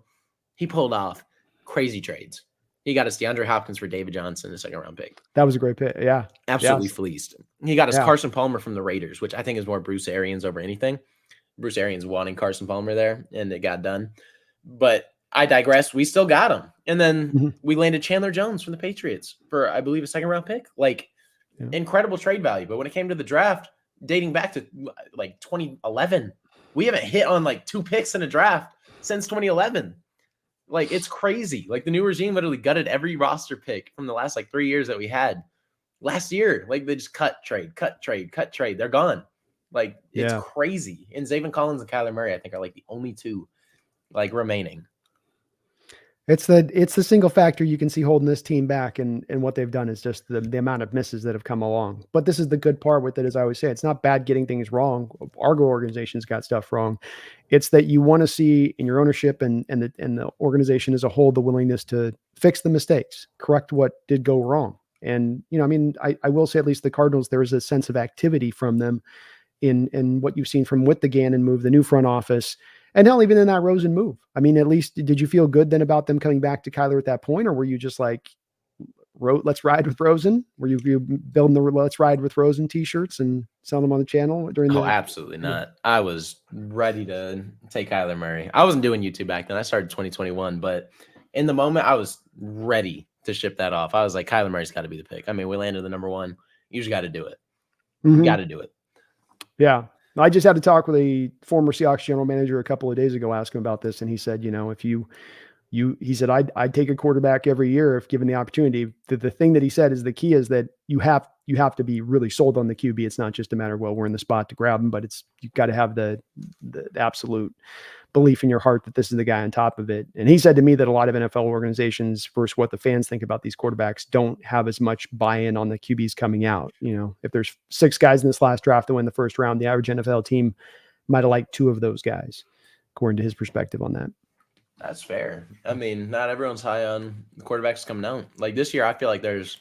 He pulled off crazy trades. He got us DeAndre Hopkins for David Johnson, a 2nd round pick. That was a great pick. Yeah. Absolutely fleeced. He got us Carson Palmer from the Raiders, which I think is more Bruce Arians over anything. Bruce Arians wanting Carson Palmer there, and it got done. But I digress. We still got him. And then we landed Chandler Jones from the Patriots for, I believe, a 2nd round pick. Like, incredible trade value. But when it came to the draft, dating back to like 2011, we haven't hit on like 2 picks in a draft since 2011. Like, it's crazy. Like, the new regime literally gutted every roster pick from the last like 3 years that we had. Last year, like, they just cut trade. They're gone. Like, it's crazy. And Zaven Collins and Kyler Murray, I think, are like the only 2 like remaining. It's the single factor you can see holding this team back, and what they've done is just the amount of misses that have come along. But this is the good part with it, as I always say, it's not bad getting things wrong. Argo organization's got stuff wrong. It's that you want to see in your ownership and the organization as a whole, the willingness to fix the mistakes, correct what did go wrong. And, I mean, I will say at least the Cardinals, there is a sense of activity from them in what you've seen from with the Gannon move, the new front office. And not even in that Rosen move. I mean, at least did you feel good then about them coming back to Kyler at that point? Or were you just like, let's ride with Rosen? Were you building the let's ride with Rosen t-shirts and selling them on the channel during the? Oh, absolutely not. I was ready to take Kyler Murray. I wasn't doing YouTube back then. I started 2021, but in the moment I was ready to ship that off. I was like, Kyler Murray's got to be the pick. I mean, we landed the number 1. You just got to do it. You got to do it. Yeah. I just had to talk with a former Seahawks general manager a couple of days ago, asking about this. And he said, if he said, I'd take a quarterback every year if given the opportunity. The thing that he said is the key is that you have to be really sold on the QB. It's not just a matter of, well, we're in the spot to grab him, but you've got to have the absolute belief in your heart that this is the guy on top of it. And he said to me that a lot of NFL organizations versus what the fans think about these quarterbacks don't have as much buy-in on the QBs coming out. If there's 6 guys in this last draft that win the first round, the average NFL team might have liked 2 of those guys, according to his perspective on that. That's fair. I mean, not everyone's high on the quarterbacks coming out. Like this year, I feel like there's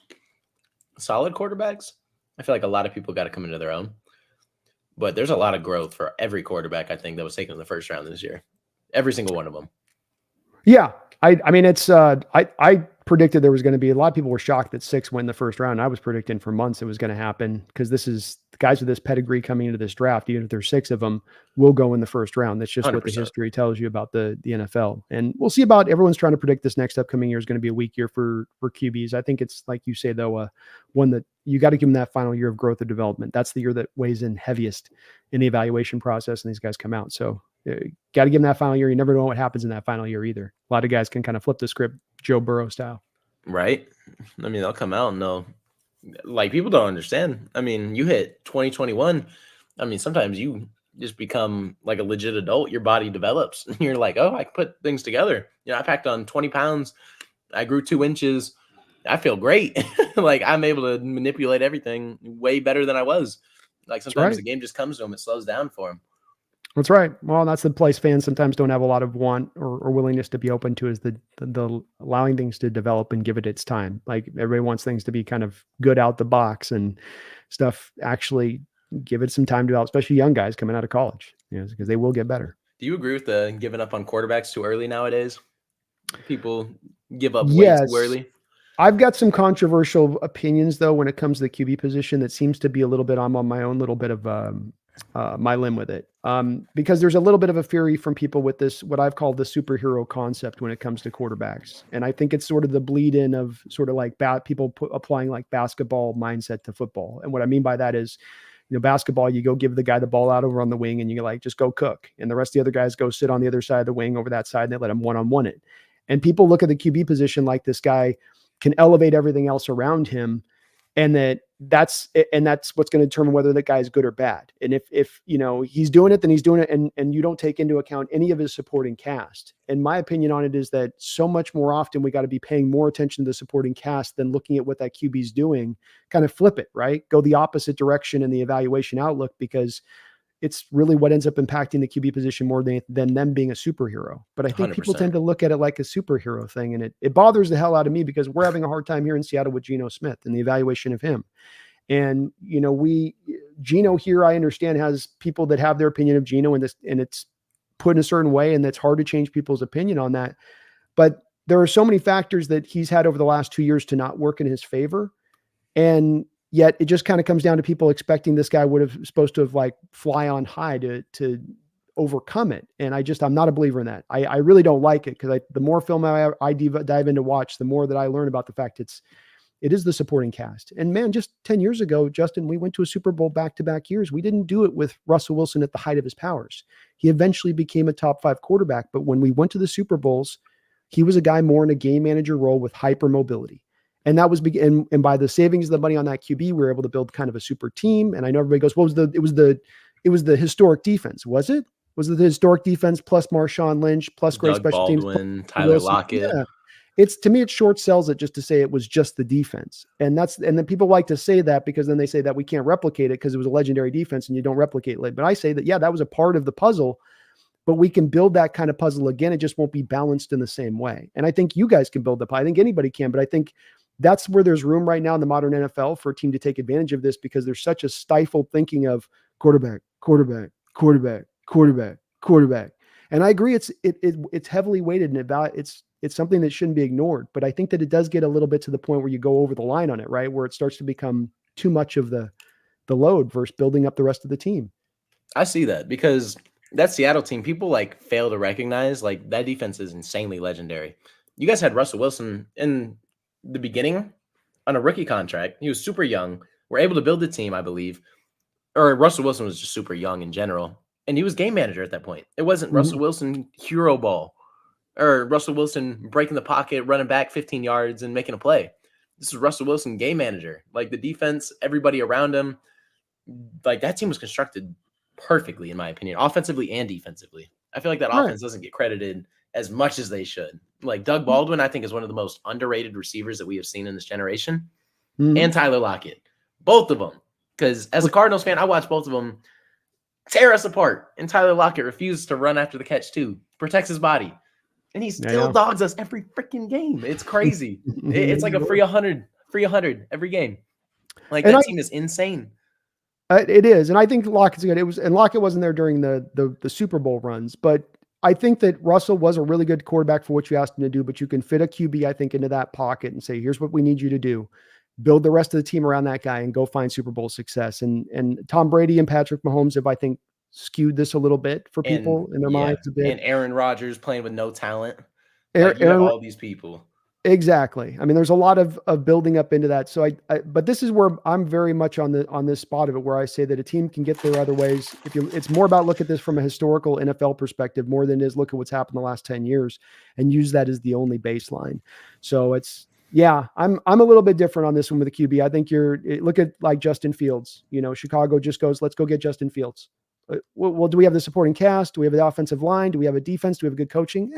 solid quarterbacks. I feel like a lot of people got to come into their own. But there's a lot of growth for every quarterback, I think, that was taken in the first round this year. Every single one of them. Yeah. I mean, it's I predicted there was going to be a lot of people were shocked that 6 went in the first round. I was predicting for months it was going to happen because this is the guys with this pedigree coming into this draft. Even if there's 6 of them, will go in the first round. That's just 100%. What the history tells you about the NFL. And we'll see about everyone's trying to predict this next upcoming year is going to be a weak year for QBs. I think it's like you say, though, one that you got to give them that final year of growth and development. That's the year that weighs in heaviest in the evaluation process, and these guys come out. So got to give them that final year. You never know what happens in that final year either. A lot of guys can kind of flip the script, Joe Burrow style. Right. I mean, they'll come out and they'll, like, people don't understand. I mean, you hit 2021. I mean, sometimes you just become like a legit adult. Your body develops. And you're like, oh, I can put things together. I packed on 20 pounds. I grew 2 inches. I feel great. Like, I'm able to manipulate everything way better than I was. Like, sometimes the game just comes to them. It slows down for them. That's right. Well, that's the place fans sometimes don't have a lot of want or willingness to be open to, is the allowing things to develop and give it its time. Like, everybody wants things to be kind of good out the box and stuff. Actually give it some time to develop, especially young guys coming out of college, because they will get better. Do you agree with the giving up on quarterbacks too early nowadays? People give up way too early. I've got some controversial opinions, though, when it comes to the QB position. That seems to be a little bit, I'm on my own little bit of my limb with it. Because there's a little bit of a fury from people with this, what I've called the superhero concept when it comes to quarterbacks. And I think it's sort of the bleed in of sort of like people applying like basketball mindset to football. And what I mean by that is, basketball, you go give the guy the ball out over on the wing and you're like, just go cook. And the rest of the other guys go sit on the other side of the wing over that side and they let him one-on-one it. And people look at the QB position like this guy can elevate everything else around him. And that's what's going to determine whether that guy is good or bad. And if he's doing it, then he's doing it. And you don't take into account any of his supporting cast. And my opinion on it is that so much more often we got to be paying more attention to the supporting cast than looking at what that QB is doing. Kind of flip it, right? Go the opposite direction in the evaluation outlook, because it's really what ends up impacting the QB position more than them being a superhero. But I think 100%. people tend to look at it like a superhero thing. And it bothers the hell out of me because we're having a hard time here in Seattle with Geno Smith and the evaluation of him. And, Geno here, I understand, has people that have their opinion of Geno and it's put in a certain way, and that's hard to change people's opinion on that. But there are so many factors that he's had over the last 2 years to not work in his favor. And yet it just kind of comes down to people expecting this guy would have supposed to have like fly on high to overcome it. And I'm not a believer in that. I really don't like it, because the more film I dive in to watch, the more that I learn about the fact it is the supporting cast. And man, just 10 years ago, Justin, we went to a Super Bowl back-to-back years. We didn't do it with Russell Wilson at the height of his powers. He eventually became a top 5 quarterback. But when we went to the Super Bowls, he was a guy more in a game manager role with hyper mobility. And that was and by the savings of the money on that QB, we were able to build kind of a super team. And I know everybody goes, it was the historic defense. Was it? Was it the historic defense plus Marshawn Lynch plus great Doug special Baldwin, teams? Tyler Lockett. Yeah. To me, it short sells it just to say it was just the defense. And then people like to say that because then they say that we can't replicate it because it was a legendary defense and you don't replicate it. But I say that, yeah, that was a part of the puzzle, but we can build that kind of puzzle again. It just won't be balanced in the same way. And I think you guys can build the pie. I think anybody can, but I think that's where there's room right now in the modern NFL for a team to take advantage of this, because there's such a stifled thinking of quarterback. And I agree, it's heavily weighted and it's something that shouldn't be ignored. But I think that it does get a little bit to the point where you go over the line on it, right? Where it starts to become too much of the load versus building up the rest of the team. I see that, because that Seattle team, people like fail to recognize like that defense is insanely legendary. You guys had Russell Wilson in the beginning on a rookie contract. He was super young. We're able to build the team, I believe. Or Russell Wilson was just super young in general. And he was game manager at that point. It wasn't Russell Wilson hero ball or Russell Wilson breaking the pocket, running back 15 yards and making a play. This is Russell Wilson game manager. Like the defense, everybody around him, like that team was constructed perfectly, in my opinion, offensively and defensively. I feel like that offense doesn't get credited as much as they should. Like Doug Baldwin, I think, is one of the most underrated receivers that we have seen in this generation. And Tyler Lockett, both of them. Because as a Cardinals fan, I watched both of them tear us apart. And Tyler Lockett refuses to run after the catch too, protects his body. And he still dogs us every freaking game. It's crazy. It's like a free 100 every game. Like that team is insane. It is. And I think Lockett's good. And Lockett wasn't there during the Super Bowl runs, but I think that Russell was a really good quarterback for what you asked him to do, but you can fit a QB, I think, into that pocket and say, here's what we need you to do. Build the rest of the team around that guy and go find Super Bowl success. And Tom Brady and Patrick Mahomes have, I think, skewed this a little bit for people in their minds a bit. And Aaron Rodgers playing with no talent. Like all these people. Exactly. I mean, there's a lot of building up into that. So but this is where I'm very much on this spot of it, where I say that a team can get there other ways. It's more about look at this from a historical NFL perspective more than it is look at what's happened the last 10 years and use that as the only baseline. So I'm a little bit different on this one with the QB. I think look at like Justin Fields, Chicago just goes, let's go get Justin Fields. Well, do we have the supporting cast? Do we have the offensive line? Do we have a defense? Do we have good coaching?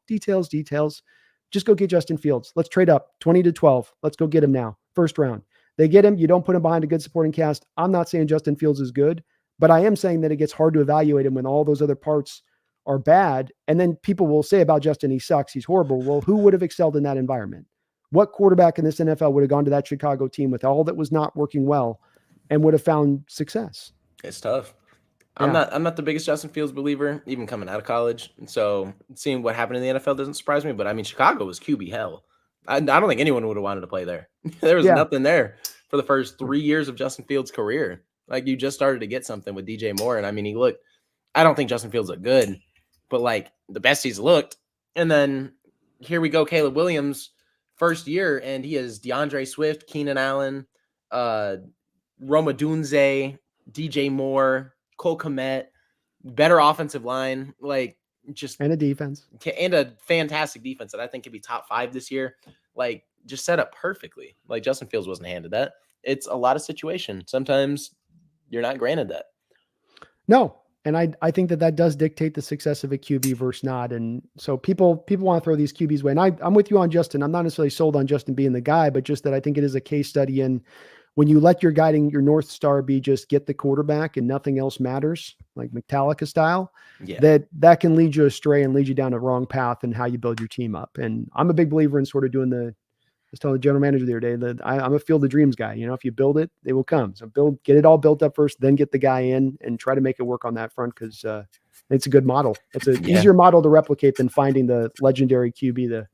Details. Just go get Justin Fields. Let's trade up 20-12. Let's go get him now. First round. They get him. You don't put him behind a good supporting cast. I'm not saying Justin Fields is good, but I am saying that it gets hard to evaluate him when all those other parts are bad. And then people will say about Justin, he sucks. He's horrible. Well, who would have excelled in that environment? What quarterback in this NFL would have gone to that Chicago team with all that was not working well and would have found success? It's tough. I'm not the biggest Justin Fields believer, even coming out of college. So seeing what happened in the NFL doesn't surprise me. But I mean, Chicago was QB hell. I don't think anyone would have wanted to play there. There was nothing there for the first 3 years of Justin Fields' career. Like you just started to get something with DJ Moore. And I mean, I don't think Justin Fields looked good, but like the best he's looked. And then here we go, Caleb Williams, first year, and he has DeAndre Swift, Keenan Allen, Roma Dunze, DJ Moore, Cole Kmet, better offensive line, like just And a defense. and a fantastic defense that I think could be top 5 this year. Like just set up perfectly. Like Justin Fields wasn't handed that. It's a lot of situation. Sometimes you're not granted that. No. And I think that does dictate the success of a QB versus not. And so people want to throw these QBs away. And I'm with you on Justin. I'm not necessarily sold on Justin being the guy, but just that I think it is a case study in when you let your North Star be just get the quarterback and nothing else matters, like Metallica style, that can lead you astray and lead you down a wrong path and how you build your team up. And I'm a big believer in sort of doing I was telling the general manager the other day that I'm a field of dreams guy. If you build it, they will come. So get it all built up first, then get the guy in and try to make it work on that front. Cause it's a good model. It's an easier model to replicate than finding the legendary QB to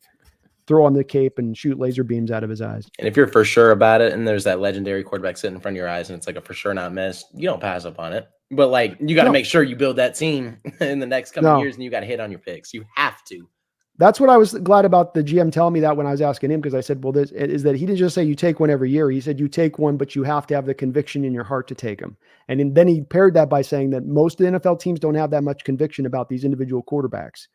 throw on the cape and shoot laser beams out of his eyes. And if you're for sure about it, and there's that legendary quarterback sitting in front of your eyes and it's like a for sure not miss, you don't pass up on it. But like, you got to make sure you build that team in the next couple of years, and you got to hit on your picks. You have to. That's what I was glad about the GM telling me that when I was asking him, because I said, well, this is that he didn't just say you take one every year. He said you take one, but you have to have the conviction in your heart to take them. And then he paired that by saying that most of the NFL teams don't have that much conviction about these individual quarterbacks.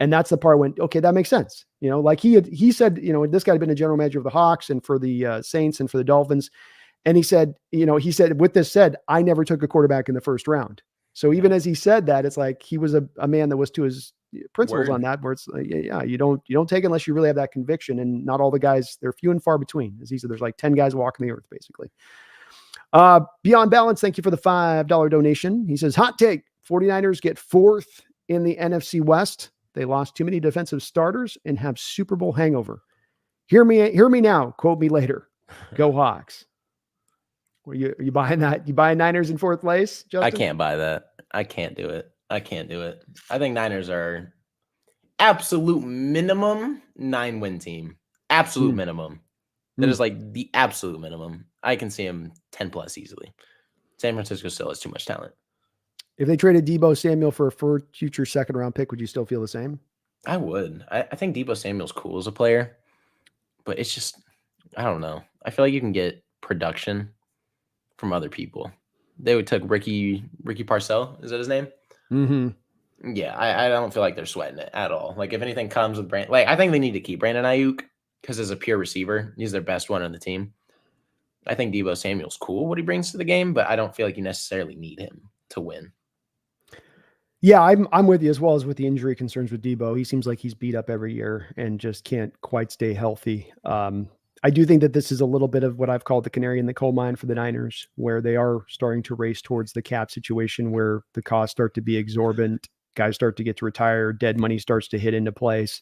And that's the part when, okay, that makes sense. Like he said, this guy had been a general manager of the Hawks and for the Saints and for the Dolphins. And he said, with this said, I never took a quarterback in the first round. So even as he said that, it's like he was a man that was to his principles on that, where it's like, you don't take unless you really have that conviction. And not all the guys, they're few and far between. As he said, there's like 10 guys walking the earth, basically. Beyond Balance, thank you for the $5 donation. He says, hot take, 49ers get 4th in the NFC West. They lost too many defensive starters and have Super Bowl hangover. Hear me now. Quote me later. Go Hawks. Are you buying that? You buying Niners in 4th place, Justin? I can't buy that. I can't do it. I think Niners are absolute minimum 9-win team. Absolute minimum. That is like the absolute minimum. I can see them 10 plus easily. San Francisco still has too much talent. If they traded Deebo Samuel for a future 2nd round pick, would you still feel the same? I would. I think Deebo Samuel's cool as a player, but it's just, I don't know. I feel like you can get production from other people. They would took Ricky Parcell. Is that his name? Mm-hmm. Yeah, I don't feel like they're sweating it at all. Like if anything comes with I think they need to keep Brandon Ayuk because as a pure receiver, he's their best one on the team. I think Deebo Samuel's cool what he brings to the game, but I don't feel like you necessarily need him to win. Yeah, I'm with you as well as with the injury concerns with Deebo. He seems like he's beat up every year and just can't quite stay healthy. I do think that this is a little bit of what I've called the canary in the coal mine for the Niners, where they are starting to race towards the cap situation where the costs start to be exorbitant, guys start to get to retire, dead money starts to hit into place.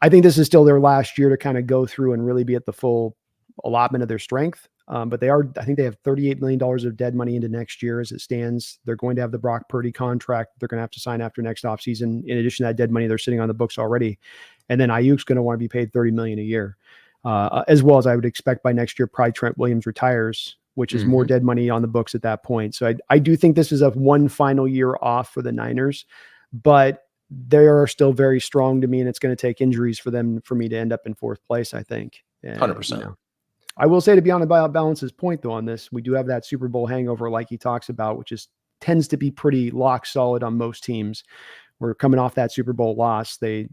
I think this is still their last year to kind of go through and really be at the full allotment of their strength. But I think they have $38 million of dead money into next year as it stands. They're going to have the Brock Purdy contract they're going to have to sign after next offseason. In addition to that dead money, they're sitting on the books already. And then Ayuk's going to want to be paid $30 million a year. As well as I would expect by next year, probably Trent Williams retires, which is more dead money on the books at that point. So I do think this is a one final year off for the Niners, but they are still very strong to me, and it's going to take injuries for me to end up in 4th place, I think. 100%. I will say, to be on Balance's point, though, on this, we do have that Super Bowl hangover like he talks about, which tends to be pretty lock solid on most teams. We're coming off that Super Bowl loss. They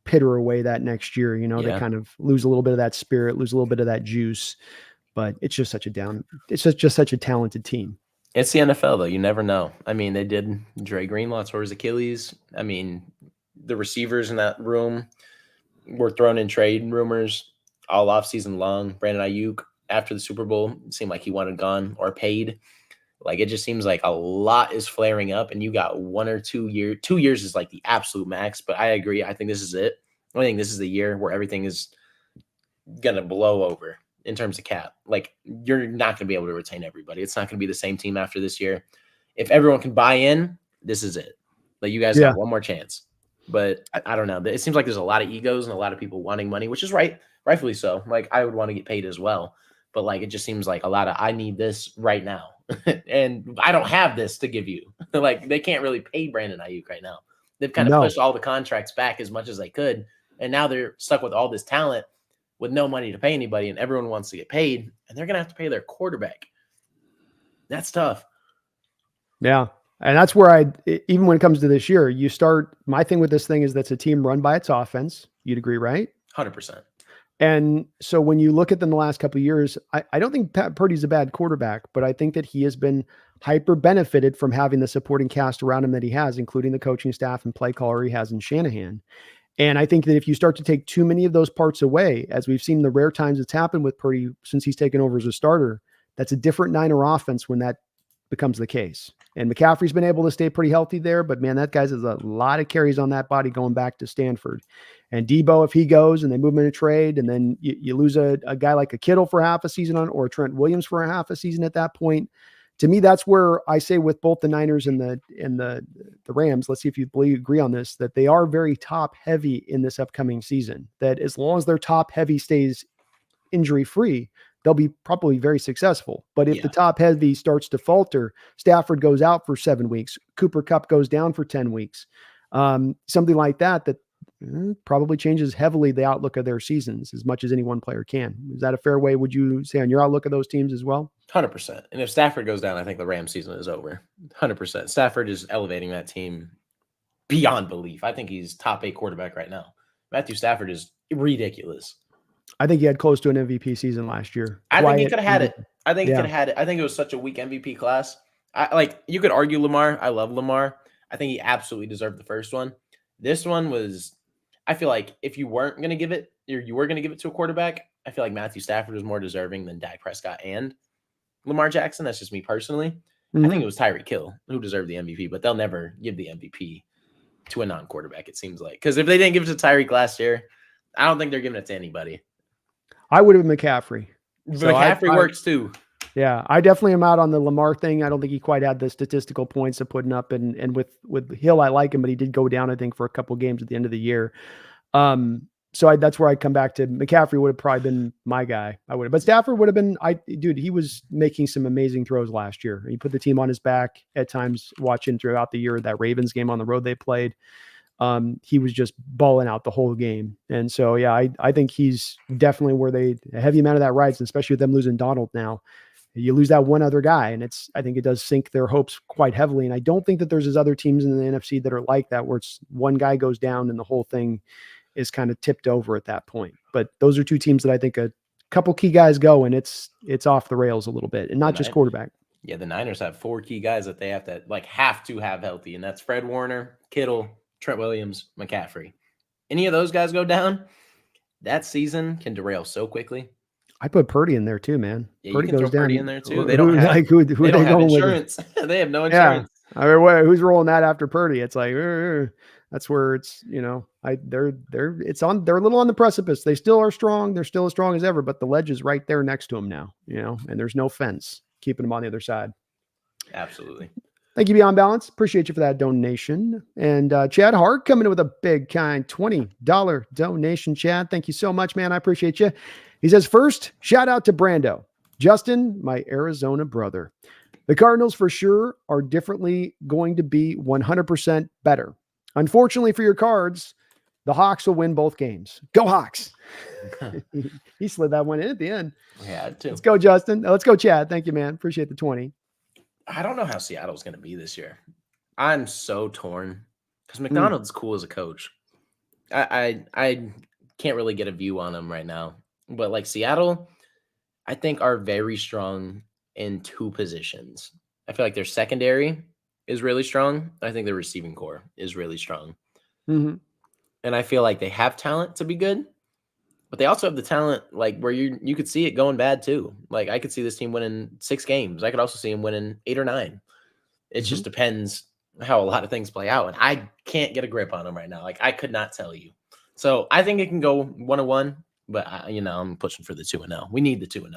pitter away that next year, they kind of lose a little bit of that spirit, lose a little bit of that juice, but it's just such a talented team. It's the NFL though. You never know. I mean, they did Dre Greenlaw tore his Achilles. I mean, the receivers in that room were thrown in trade rumors all offseason long. Brandon Ayuk after the Super Bowl, it seemed like he wanted gone or paid. Like, it just seems like a lot is flaring up, and you got 1 or 2 years. 2 years is like the absolute max, but I agree. I think this is it. I think this is the year where everything is going to blow over in terms of cap. Like, you're not going to be able to retain everybody. It's not going to be the same team after this year. If everyone can buy in, this is it. Like, you guys have one more chance. But I don't know. It seems like there's a lot of egos and a lot of people wanting money, which is rightfully so. Like, I would want to get paid as well. But, like, it just seems like a lot of, I need this right now. And I don't have this to give you. Like, they can't really pay Brandon Ayuk right now. They've kind of pushed all the contracts back as much as they could. And now they're stuck with all this talent with no money to pay anybody. And everyone wants to get paid. And they're going to have to pay their quarterback. That's tough. Yeah. And that's where even when it comes to this year, my thing with this thing is that's a team run by its offense. You'd agree, right? 100%. And so when you look at them the last couple of years, I don't think Pat Purdy's a bad quarterback, but I think that he has been hyper benefited from having the supporting cast around him that he has, including the coaching staff and play caller he has in Shanahan. And I think that if you start to take too many of those parts away, as we've seen the rare times it's happened with Purdy since he's taken over as a starter, that's a different Niner offense when that becomes the case. And McCaffrey's been able to stay pretty healthy there, but man, that guy's has a lot of carries on that body going back to Stanford. And Debo, if he goes and they move him in a trade, and then you lose a guy like a Kittle for half a season or Trent Williams for a half a season at that point. To me, that's where I say with both the Niners and the Rams, let's see if you agree on this, that they are very top heavy in this upcoming season. That as long as their top heavy stays injury free, they'll be probably very successful. But if the top heavy starts to falter, Stafford goes out for 7 weeks, Cooper Kupp goes down for 10 weeks, something like that probably changes heavily the outlook of their seasons as much as any one player can. Is that a fair way, would you say, on your outlook of those teams as well? 100%. And if Stafford goes down, I think the Rams season is over. 100%. Stafford is elevating that team beyond belief. I think he's top 8 quarterback right now. Matthew Stafford is ridiculous. I think he had close to an MVP season last year. I think he could have had it. I think he could have had it. I think it was such a weak MVP class. You could argue Lamar. I love Lamar. I think he absolutely deserved the first one. This one was, I feel like if you weren't going to give it, or you were going to give it to a quarterback, I feel like Matthew Stafford was more deserving than Dak Prescott and Lamar Jackson. That's just me personally. I think it was Tyreek Hill who deserved the MVP, but they'll never give the MVP to a non-quarterback, it seems like. Because if they didn't give it to Tyreek last year, I don't think they're giving it to anybody. I would have been McCaffrey. McCaffrey works too. Yeah, I definitely am out on the Lamar thing. I don't think he quite had the statistical points of putting up. And with Hill, I like him, but he did go down, I think, for a couple of games at the end of the year. So that's where I come back to McCaffrey would have probably been my guy. But Stafford would have been, he was making some amazing throws last year. He put the team on his back at times, watching throughout the year, that Ravens game on the road they played. He was just balling out the whole game. And so, yeah, I think he's definitely where a heavy amount of that rides, especially with them losing Donald now. You lose that one other guy, and I think it does sink their hopes quite heavily. And I don't think that there's other teams in the NFC that are like that, where it's one guy goes down and the whole thing is kind of tipped over at that point. But those are two teams that I think a couple key guys go, and it's off the rails a little bit, and not just quarterback. Yeah, the Niners have 4 key guys that they have to have healthy, and that's Fred Warner, Kittle, Trent Williams, McCaffrey. Any of those guys go down, that season can derail so quickly. I put Purdy in there too, man. Yeah, Purdy you can goes throw down. Purdy in there too. They don't have, who they don't have insurance. They have no insurance. Yeah. I mean, who's rolling that after Purdy? It's like that's where it's they're a little on the precipice. They still are strong. They're still as strong as ever, but the ledge is right there next to them now. And there's no fence keeping them on the other side. Absolutely. Thank you, Beyond Balance. Appreciate you for that donation. And Chad Hart coming in with a big, kind $20 donation. Chad, thank you so much, man. I appreciate you. He says, first, shout out to Brando. Justin, my Arizona brother. The Cardinals for sure are definitely going to be 100% better. Unfortunately for your Cards, the Hawks will win both games. Go Hawks. He slid that one in at the end. Yeah, too. Let's go, Justin. Let's go, Chad. Thank you, man. Appreciate the 20. I don't know how Seattle's going to be this year. I'm so torn because McDonald's cool as a coach. I can't really get a view on him right now. But Seattle, I think are very strong in 2 positions. I feel like their secondary is really strong. I think their receiving core is really strong. Mm-hmm. And I feel like they have talent to be good, but they also have the talent where you could see it going bad too. I could see this team winning 6 games. I could also see them winning 8 or 9. It just depends how a lot of things play out. And I can't get a grip on them right now. I could not tell you. So I think it can go 1-1. But I'm pushing for the 2-0. We need the 2-0.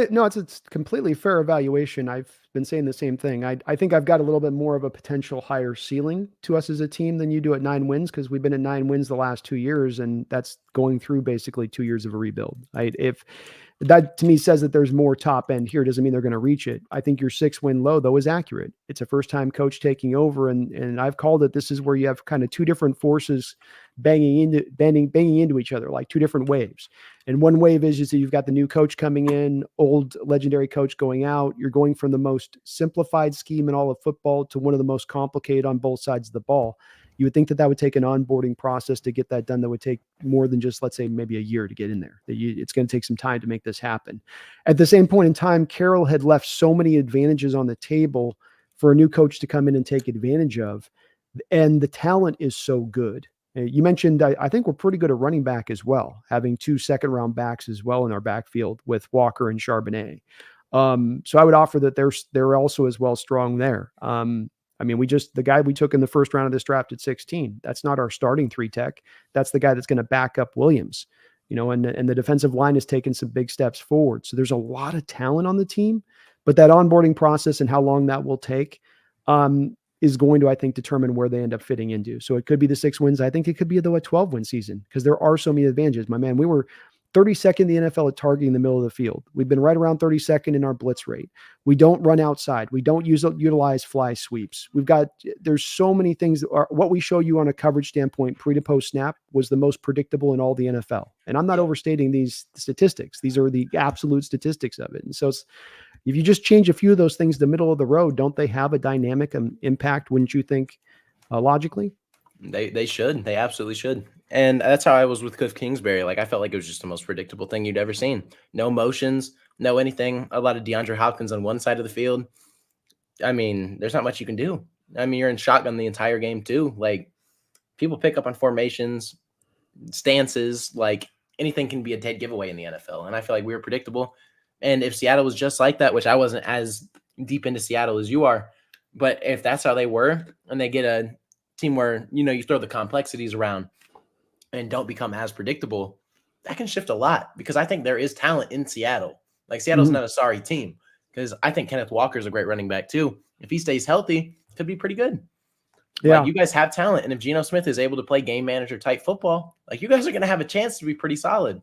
No, it's completely fair evaluation. I've been saying the same thing. I think I've got a little bit more of a potential higher ceiling to us as a team than you do at 9 wins, because we've been at 9 wins the last 2 years, and that's going through basically 2 years of a rebuild. If that to me says that there's more top end here, doesn't mean they're going to reach it. I think your 6-win low though is accurate. It's a first time coach taking over, and I've called it. This is where you have kind of 2 different forces banging into each other, like two different waves. And one wave is that you've got the new coach coming in, old legendary coach going out. You're going from the most simplified scheme in all of football to one of the most complicated on both sides of the ball. You would think that would take an onboarding process to get that done. That would take more than just, let's say, maybe a year to get in there. It's going to take some time to make this happen. At the same point in time, Carroll had left so many advantages on the table for a new coach to come in and take advantage of. And the talent is so good. You mentioned, I think we're pretty good at running back as well, having 2 second-round backs as well in our backfield with Walker and Charbonnet. So I would offer that they're also as well strong there. I mean, the guy we took in the first round of this draft at 16, that's not our starting 3 tech. That's the guy that's going to back up Williams, and the defensive line has taken some big steps forward. So there's a lot of talent on the team, but that onboarding process and how long that will take is going to, I think, determine where they end up fitting into. So it could be the 6 wins. I think it could be a 12-win season because there are so many advantages. My man, we were 32nd in the NFL at targeting the middle of the field. We've been right around 32nd in our blitz rate. We don't run outside. We don't utilize fly sweeps. There's so many things. What we show you on a coverage standpoint, pre to post snap, was the most predictable in all the NFL. And I'm not overstating these statistics. These are the absolute statistics of it. And so if you just change a few of those things, the middle of the road, don't they have a dynamic impact? Wouldn't you think logically? They should. They absolutely should. And that's how I was with Cliff Kingsbury. Like, I felt like it was just the most predictable thing you'd ever seen. No motions, no anything. A lot of DeAndre Hopkins on one side of the field. I mean, there's not much you can do. I mean, you're in shotgun the entire game too. Like, people pick up on formations, stances. Like, anything can be a dead giveaway in the NFL. And I feel like we were predictable. And if Seattle was just like that, which I wasn't as deep into Seattle as you are, but if that's how they were, and they get a team where, you throw the complexities around and don't become as predictable, that can shift a lot because I think there is talent in Seattle. Like, Seattle's not a sorry team because I think Kenneth Walker's a great running back too. If he stays healthy, could be pretty good. Yeah. Like, you guys have talent. And if Geno Smith is able to play game manager type football, like, you guys are going to have a chance to be pretty solid.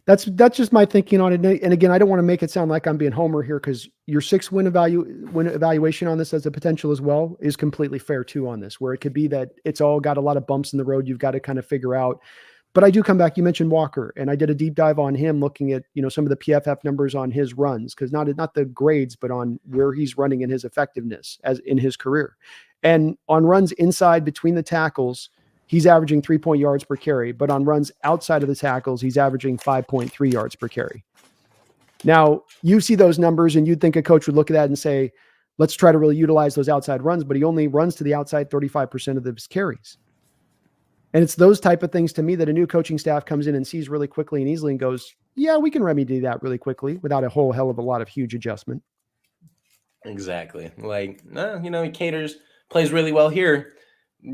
That's just my thinking on it. And again, I don't want to make it sound like I'm being homer here because your 6-win evaluation on this as a potential as well is completely fair too on this, where it could be that it's all got a lot of bumps in the road. You've got to kind of figure out. But I do come back. You mentioned Walker, and I did a deep dive on him, looking at some of the PFF numbers on his runs, because not the grades, but on where he's running and his effectiveness as in his career, and on runs inside between the tackles. He's averaging 3 yards per carry, but on runs outside of the tackles, he's averaging 5.3 yards per carry. Now, you see those numbers and you'd think a coach would look at that and say, let's try to really utilize those outside runs, but he only runs to the outside 35% of his carries. And it's those type of things to me that a new coaching staff comes in and sees really quickly and easily and goes, yeah, we can remedy that really quickly without a whole hell of a lot of huge adjustment. Exactly. Like, he caters, plays really well here.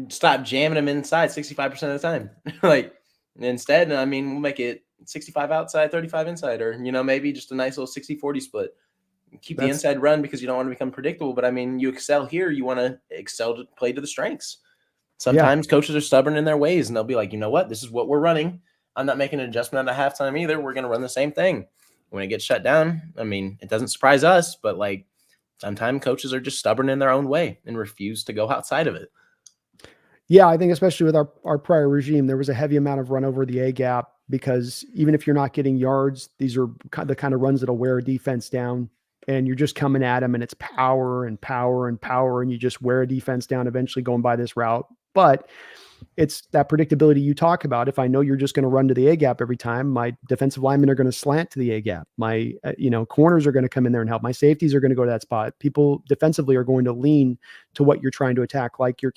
Stop jamming him inside 65% of the time. Like, instead, I mean, we'll make it 65 outside, 35 inside, or, maybe just a nice little 60-40 split. Keep the inside run because you don't want to become predictable. But I mean, you excel here. You want to excel to play to the strengths. Sometimes coaches are stubborn in their ways and they'll be like, you know what? This is what we're running. I'm not making an adjustment at halftime either. We're going to run the same thing. When it gets shut down, I mean, it doesn't surprise us, but like, sometimes coaches are just stubborn in their own way and refuse to go outside of it. Yeah, I think especially with our prior regime, there was a heavy amount of run over the A gap because even if you're not getting yards, these are the kind of runs that'll wear a defense down, and you're just coming at them and it's power and power and power, and you just wear a defense down eventually going by this route. But it's that predictability you talk about. If I know you're just going to run to the A gap every time, my defensive linemen are going to slant to the A gap. My, corners are going to come in there and help. My safeties are going to go to that spot. People defensively are going to lean to what you're trying to attack, like your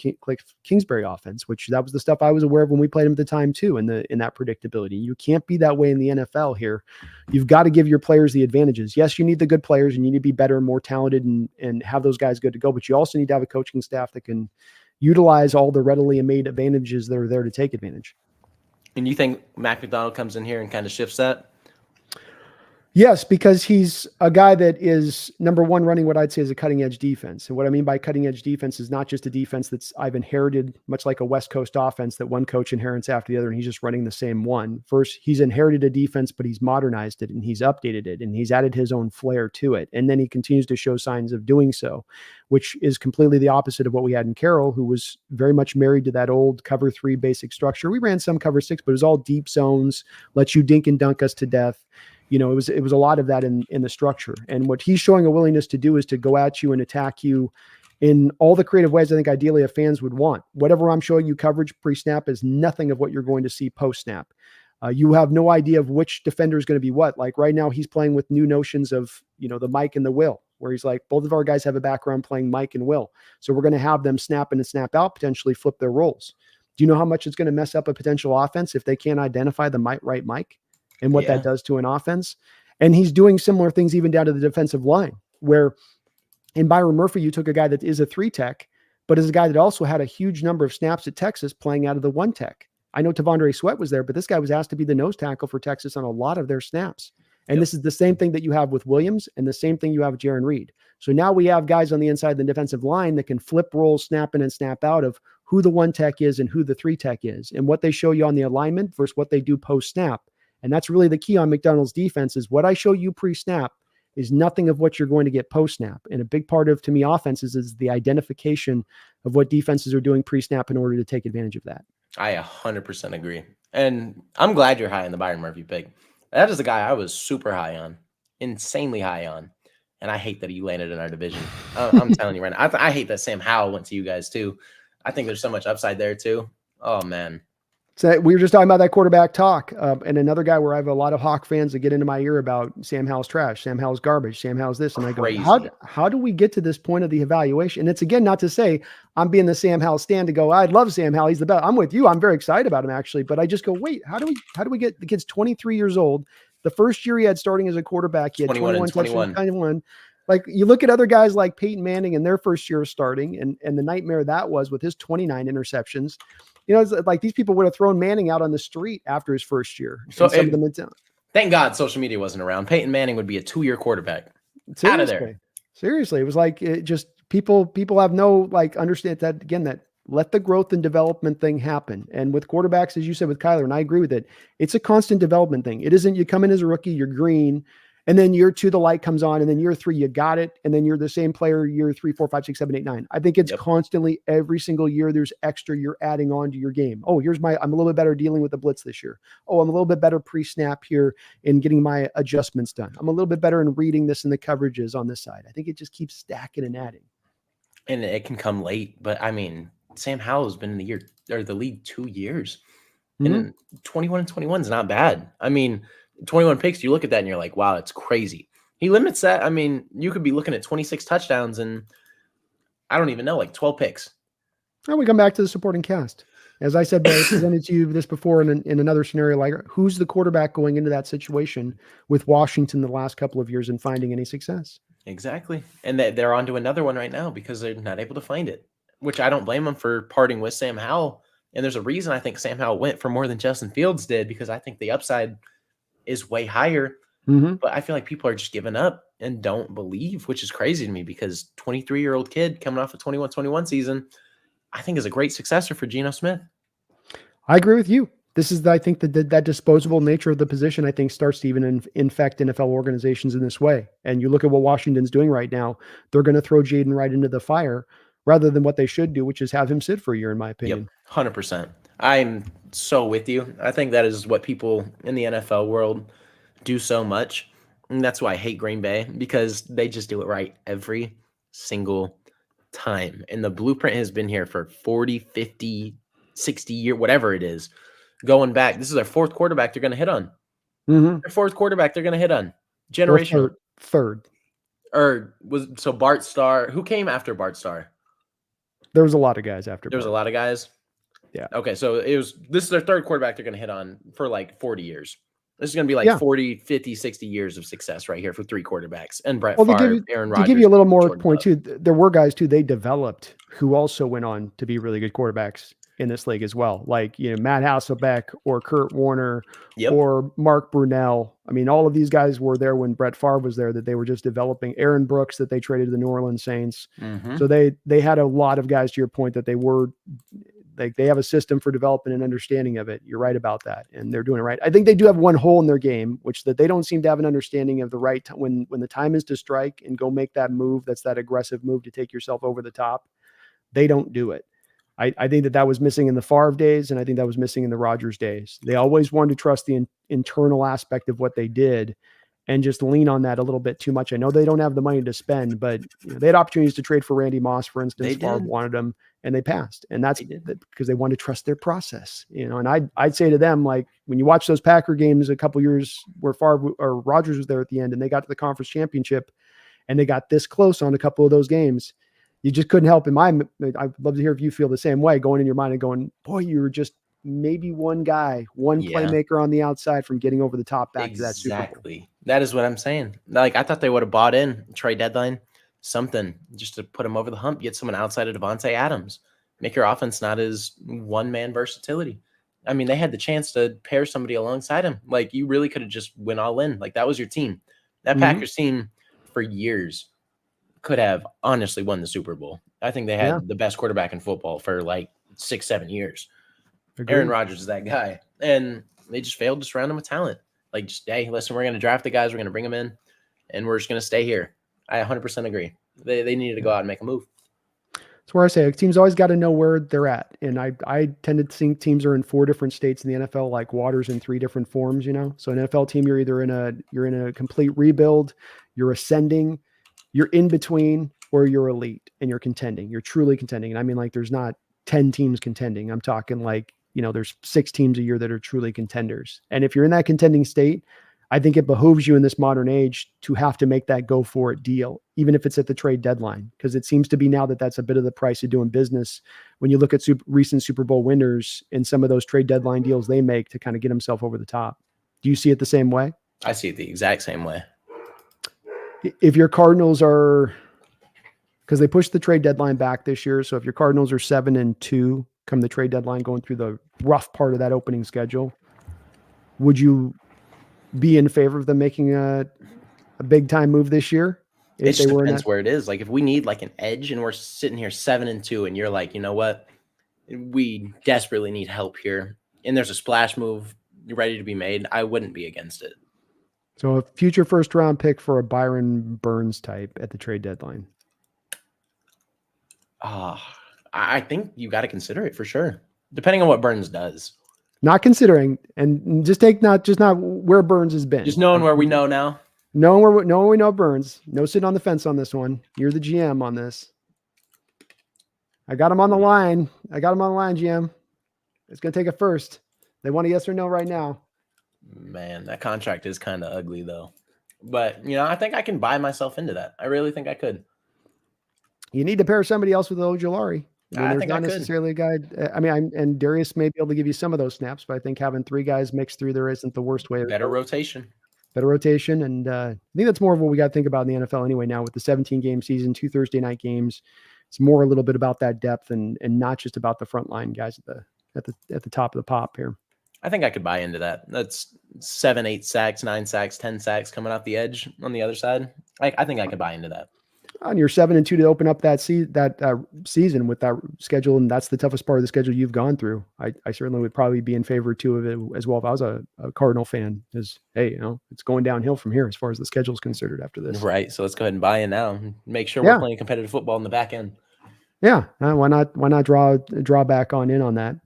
Kingsbury offense, which that was the stuff I was aware of when we played him at the time too, in that predictability. You can't be that way in the NFL here. You've got to give your players the advantages. Yes, you need the good players and you need to be better, more talented, and have those guys good to go, but you also need to have a coaching staff that can utilize all the readily made advantages that are there to take advantage. And you think Mac McDonald comes in here and kind of shifts that? Yes, because he's a guy that is, number one, running what I'd say is a cutting edge defense. And what I mean by cutting edge defense is not just a defense that's I've inherited, much like a West Coast offense that one coach inherits after the other, and he's just running the same one. First, he's inherited a defense, but he's modernized it and he's updated it and he's added his own flair to it. And then he continues to show signs of doing so, which is completely the opposite of what we had in Carroll, who was very much married to that old cover 3 basic structure. We ran some cover 6, but it was all deep zones, let you dink and dunk us to death. You know, it was a lot of that in the structure. And what he's showing a willingness to do is to go at you and attack you in all the creative ways I think ideally a fans would want. Whatever I'm showing you coverage pre-snap is nothing of what you're going to see post-snap. You have no idea of which defender is going to be what. Like right now, he's playing with new notions of, you know, the Mike and the Will, where he's like, both of our guys have a background playing Mike and Will. So we're going to have them snap in and snap out, potentially flip their roles. Do you know how much it's going to mess up a potential offense if they can't identify the right Mike? And what that does to an offense. And he's doing similar things even down to the defensive line, where in Byron Murphy, you took a guy that is a 3-tech, but is a guy that also had a huge number of snaps at Texas playing out of the 1-tech. I know Tavondre Sweat was there, but this guy was asked to be the nose tackle for Texas on a lot of their snaps. And this is the same thing that you have with Williams and the same thing you have with Jaron Reed. So now we have guys on the inside of the defensive line that can flip roles, snap in and snap out of who the 1-tech is and who the 3-tech is and what they show you on the alignment versus what they do post-snap. And that's really the key on McDonald's defense is what I show you pre-snap is nothing of what you're going to get post-snap. And a big part of, to me, offenses is the identification of what defenses are doing pre-snap in order to take advantage of that. I 100% agree. And I'm glad you're high on the Byron Murphy pick. That is a guy I was super high on, insanely high on. And I hate that he landed in our division. I'm telling you right now. I hate that Sam Howell went to you guys too. I think there's so much upside there too. Oh, man. So we were just talking about that quarterback talk, and another guy where I have a lot of Hawk fans that get into my ear about Sam Howell's trash, Sam Howell's garbage, Sam Howell's this, and I go, how do we get to this point of the evaluation? And it's again not to say I'm being the Sam Howell stand to go, I love Sam Howell, he's the best. I'm with you. I'm very excited about him actually, but I just go, wait, how do we get the kid's 23 years old? The first year he had starting as a quarterback, he had 21. Like you look at other guys like Peyton Manning in their first year of starting, and the nightmare that was with his 29 interceptions. You know, it's like these people would have thrown Manning out on the street after his first year. So thank God social media wasn't around. Peyton Manning would be a 2-year quarterback. Seriously. Out of there. Seriously. It was like people have no understand that again, that let the growth and development thing happen. And with quarterbacks, as you said with Kyler, and I agree with it, it's a constant development thing. It isn't you come in as a rookie, you're green. And then year 2, the light comes on. And then year 3, you got it. And then you're the same player year 3, 4, 5, 6, 7, 8, 9. I think it's constantly every single year there's extra you're adding on to your game. Oh, I'm a little bit better dealing with the blitz this year. Oh, I'm a little bit better pre-snap here in getting my adjustments done. I'm a little bit better in reading this and the coverages on this side. I think it just keeps stacking and adding. And it can come late. But I mean, Sam Howell has been in the league 2 years. Mm-hmm. And 21 and 21 is not bad. I mean, 21 picks, you look at that and you're like, wow, it's crazy. He limits that. I mean, you could be looking at 26 touchdowns and I don't even know, like 12 picks. Well, we come back to the supporting cast. As I said, I presented to you this before in another scenario, like who's the quarterback going into that situation with Washington the last couple of years and finding any success? Exactly. And they're on to another one right now because they're not able to find it, which I don't blame them for parting with Sam Howell. And there's a reason I think Sam Howell went for more than Justin Fields did, because I think the upside is way higher. Mm-hmm. But I feel like people are just giving up and don't believe, which is crazy to me because 23-year-old kid coming off a 21-21 season, I think is a great successor for Geno Smith. I agree with you. This is, I think, that disposable nature of the position, I think, starts to even infect NFL organizations in this way. And you look at what Washington's doing right now, they're going to throw Jaden right into the fire rather than what they should do, which is have him sit for a year, in my opinion. Yep, 100%. I'm so with you. I think that is what people in the NFL world do so much. And that's why I hate Green Bay, because they just do it right every single time. And the blueprint has been here for 40, 50, 60 years, whatever it is. Going back, this is their 4th quarterback they're going to hit on. Mm-hmm. Their 4th quarterback they're going to hit on. Generational. Third. So Bart Starr. Who came after Bart Starr? There was a lot of guys after. There was a lot of guys? Yeah. Okay, so this is their 3rd quarterback they're going to hit on for like 40 years. This is going to be like 40, 50, 60 years of success right here for 3 quarterbacks. And Brett Favre, Aaron Rodgers. To give you a little more point too, there were guys too they developed who also went on to be really good quarterbacks. in this league as well. Like, Matt Hasselbeck or Kurt Warner Yep. or Mark Brunell. I mean, all of these guys were there when Brett Favre was there, that they were just developing. Aaron Brooks, that they traded to the New Orleans Saints. Mm-hmm. So they had a lot of guys, to your point, that they were like, they have a system for developing and understanding of it. You're right about that. And they're doing it right. I think they do have one hole in their game, which that they don't seem to have an understanding of the right time when the time is to strike and go make that move. That's that aggressive move to take yourself over the top. They don't do it. I think that was missing in the Favre days, and I think that was missing in the Rodgers days. They always wanted to trust the internal aspect of what they did and just lean on that a little bit too much. I know they don't have the money to spend, but they had opportunities to trade for Randy Moss, for instance. Favre wanted them, and they passed. And that's because they wanted to trust their process. And I'd say to them, like, when you watch those Packer games a couple years where Favre or Rodgers was there at the end, and they got to the conference championship, and they got this close on a couple of those games, you just couldn't help I'd love to hear if you feel the same way, going in your mind and going, boy, you were just maybe one guy, one playmaker on the outside from getting over the top back to that Super Bowl. Exactly. That is what I'm saying. Like, I thought they would have bought in trade deadline, something just to put him over the hump, get someone outside of Devontae Adams, make your offense not as one-man versatility. I mean, they had the chance to pair somebody alongside him. Like, you really could have just went all in. Like, that was your team. That Packers team for years could have honestly won the Super Bowl. I think they had the best quarterback in football for like 6-7 years. Agreed. Aaron Rodgers is that guy. And they just failed to surround him with talent. Like, just, hey, listen, we're going to draft the guys. We're going to bring them in, and we're just going to stay here. I 100% agree. They needed to go out and make a move. That's where I say teams always got to know where they're at. And I tend to think teams are in 4 different states in the NFL, like water's in 3 different forms, So an NFL team, you're either in a complete rebuild, you're ascending, you're in between, or you're elite and you're contending. You're truly contending. And I mean, like, there's not 10 teams contending. I'm talking like, there's 6 teams a year that are truly contenders. And if you're in that contending state, I think it behooves you in this modern age to have to make that go for it deal, even if it's at the trade deadline, because it seems to be now that that's a bit of the price of doing business. When you look at recent Super Bowl winners and some of those trade deadline deals they make to kind of get himself over the top. Do you see it the same way? I see it the exact same way. If your Cardinals are, because they pushed the trade deadline back this year. So if your Cardinals are 7-2 come the trade deadline, going through the rough part of that opening schedule, would you be in favor of them making a big time move this year? It just depends where it is. Like, if we need like an edge and we're sitting here 7-2 and you're like, you know what, we desperately need help here, and there's a splash move ready to be made, I wouldn't be against it. So a future first round pick for a Byron Burns type at the trade deadline. I think you got to consider it for sure, depending on what Burns does. Not considering, and just not where Burns has been. Just knowing where we know now. Knowing where we know Burns. No sitting on the fence on this one. You're the GM on this. I got him on the line. GM. It's going to take a first. They want a yes or no right now. Man, that contract is kind of ugly, though. But, I think I can buy myself into that. I really think I could. You need to pair somebody else with Ojulari. I think not necessarily a guy. And Darius may be able to give you some of those snaps, but I think having 3 guys mixed through there isn't the worst way. Better rotation. And I think that's more of what we got to think about in the NFL anyway. Now with the 17-game season, 2 Thursday night games, it's more a little bit about that depth and not just about the frontline guys at the top of the pop here. I think I could buy into that. That's 7, 8 sacks, 9 sacks, 10 sacks coming off the edge on the other side. I think I could buy into that. On your 7-2 to open up that season with that schedule, and that's the toughest part of the schedule you've gone through. I certainly would probably be in favor too of it as well if I was a Cardinal fan. Is hey, it's going downhill from here as far as the schedule is considered after this. Right. So let's go ahead and buy in now. And make sure we're playing competitive football in the back end. Yeah. Why not draw back in on that?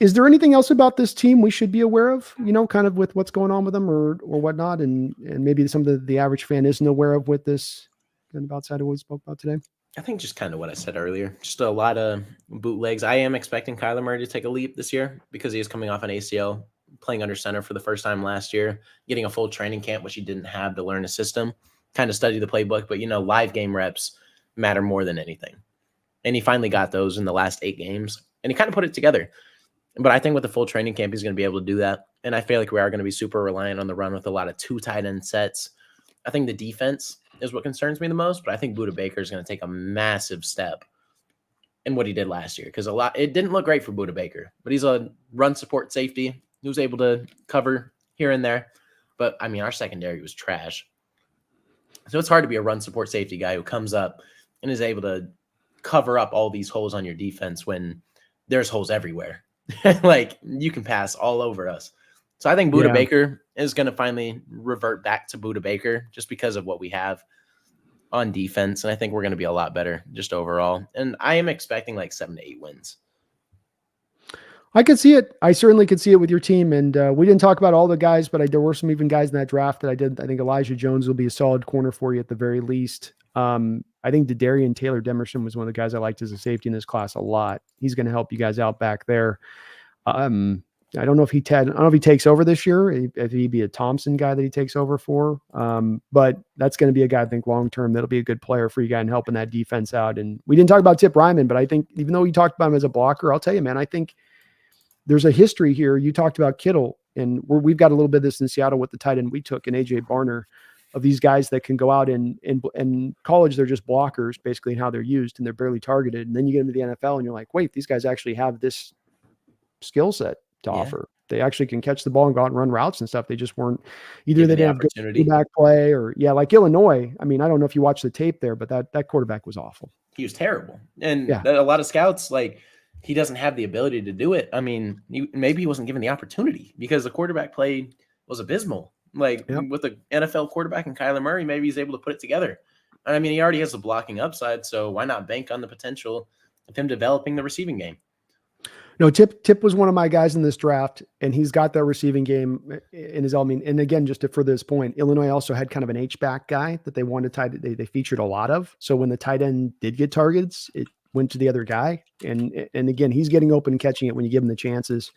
Is there anything else about this team we should be aware of, kind of with what's going on with them or whatnot, and maybe some of the average fan isn't aware of with this kind of outside of what we spoke about today? I think just kind of what I said earlier, just a lot of bootlegs. I am expecting Kyler Murray to take a leap this year because he is coming off an ACL, playing under center for the first time last year, getting a full training camp, which he didn't have to learn a system, kind of study the playbook, but live game reps matter more than anything. And he finally got those in the last 8 games. And he kind of put it together. But I think with the full training camp, he's going to be able to do that. And I feel like we are going to be super reliant on the run with a lot of 2 tight end sets. I think the defense is what concerns me the most, but I think Budda Baker is going to take a massive step in what he did last year, because it didn't look great for Budda Baker, but he's a run support safety who was able to cover here and there. But I mean, our secondary was trash. So it's hard to be a run support safety guy who comes up and is able to cover up all these holes on your defense when there's holes everywhere. Like, you can pass all over us. So I think Budda Baker is going to finally revert back to Budda Baker just because of what we have on defense. And I think we're going to be a lot better just overall. And I am expecting like 7 to 8 wins. I could see it. I certainly could see it with your team. And we didn't talk about all the guys, but there were some even guys in that draft that I did. I think Elijah Jones will be a solid corner for you at the very least. I think Darian Taylor Demerson was one of the guys I liked as a safety in this class a lot. He's going to help you guys out back there. I don't know if he takes over this year, if he'd be a Thompson guy that he takes over for. But that's going to be a guy I think long-term that'll be a good player for you guys and helping that defense out. And we didn't talk about Tip Ryman, but I think even though you talked about him as a blocker, I'll tell you, man, I think there's a history here. You talked about Kittle, and we've got a little bit of this in Seattle with the tight end we took in AJ Barner, of these guys that can go out and in college, they're just blockers basically in how they're used and they're barely targeted. And then you get into the NFL and you're like, wait, these guys actually have this skill set to offer. They actually can catch the ball and go out and run routes and stuff. They just weren't either. They didn't have good back play or like Illinois. I mean, I don't know if you watched the tape there, but that quarterback was awful. He was terrible. And a lot of scouts, like, he doesn't have the ability to do it. I mean, maybe he wasn't given the opportunity because the quarterback play was abysmal. Like with the NFL quarterback and Kyler Murray, maybe he's able to put it together. And I mean, he already has the blocking upside, so why not bank on the potential of him developing the receiving game? No, Tip was one of my guys in this draft, and he's got that receiving game in his element. And again, just to further this point, Illinois also had kind of an H-back guy that they wanted they featured a lot of. So when the tight end did get targets, it went to the other guy. And again, he's getting open and catching it when you give him the chances.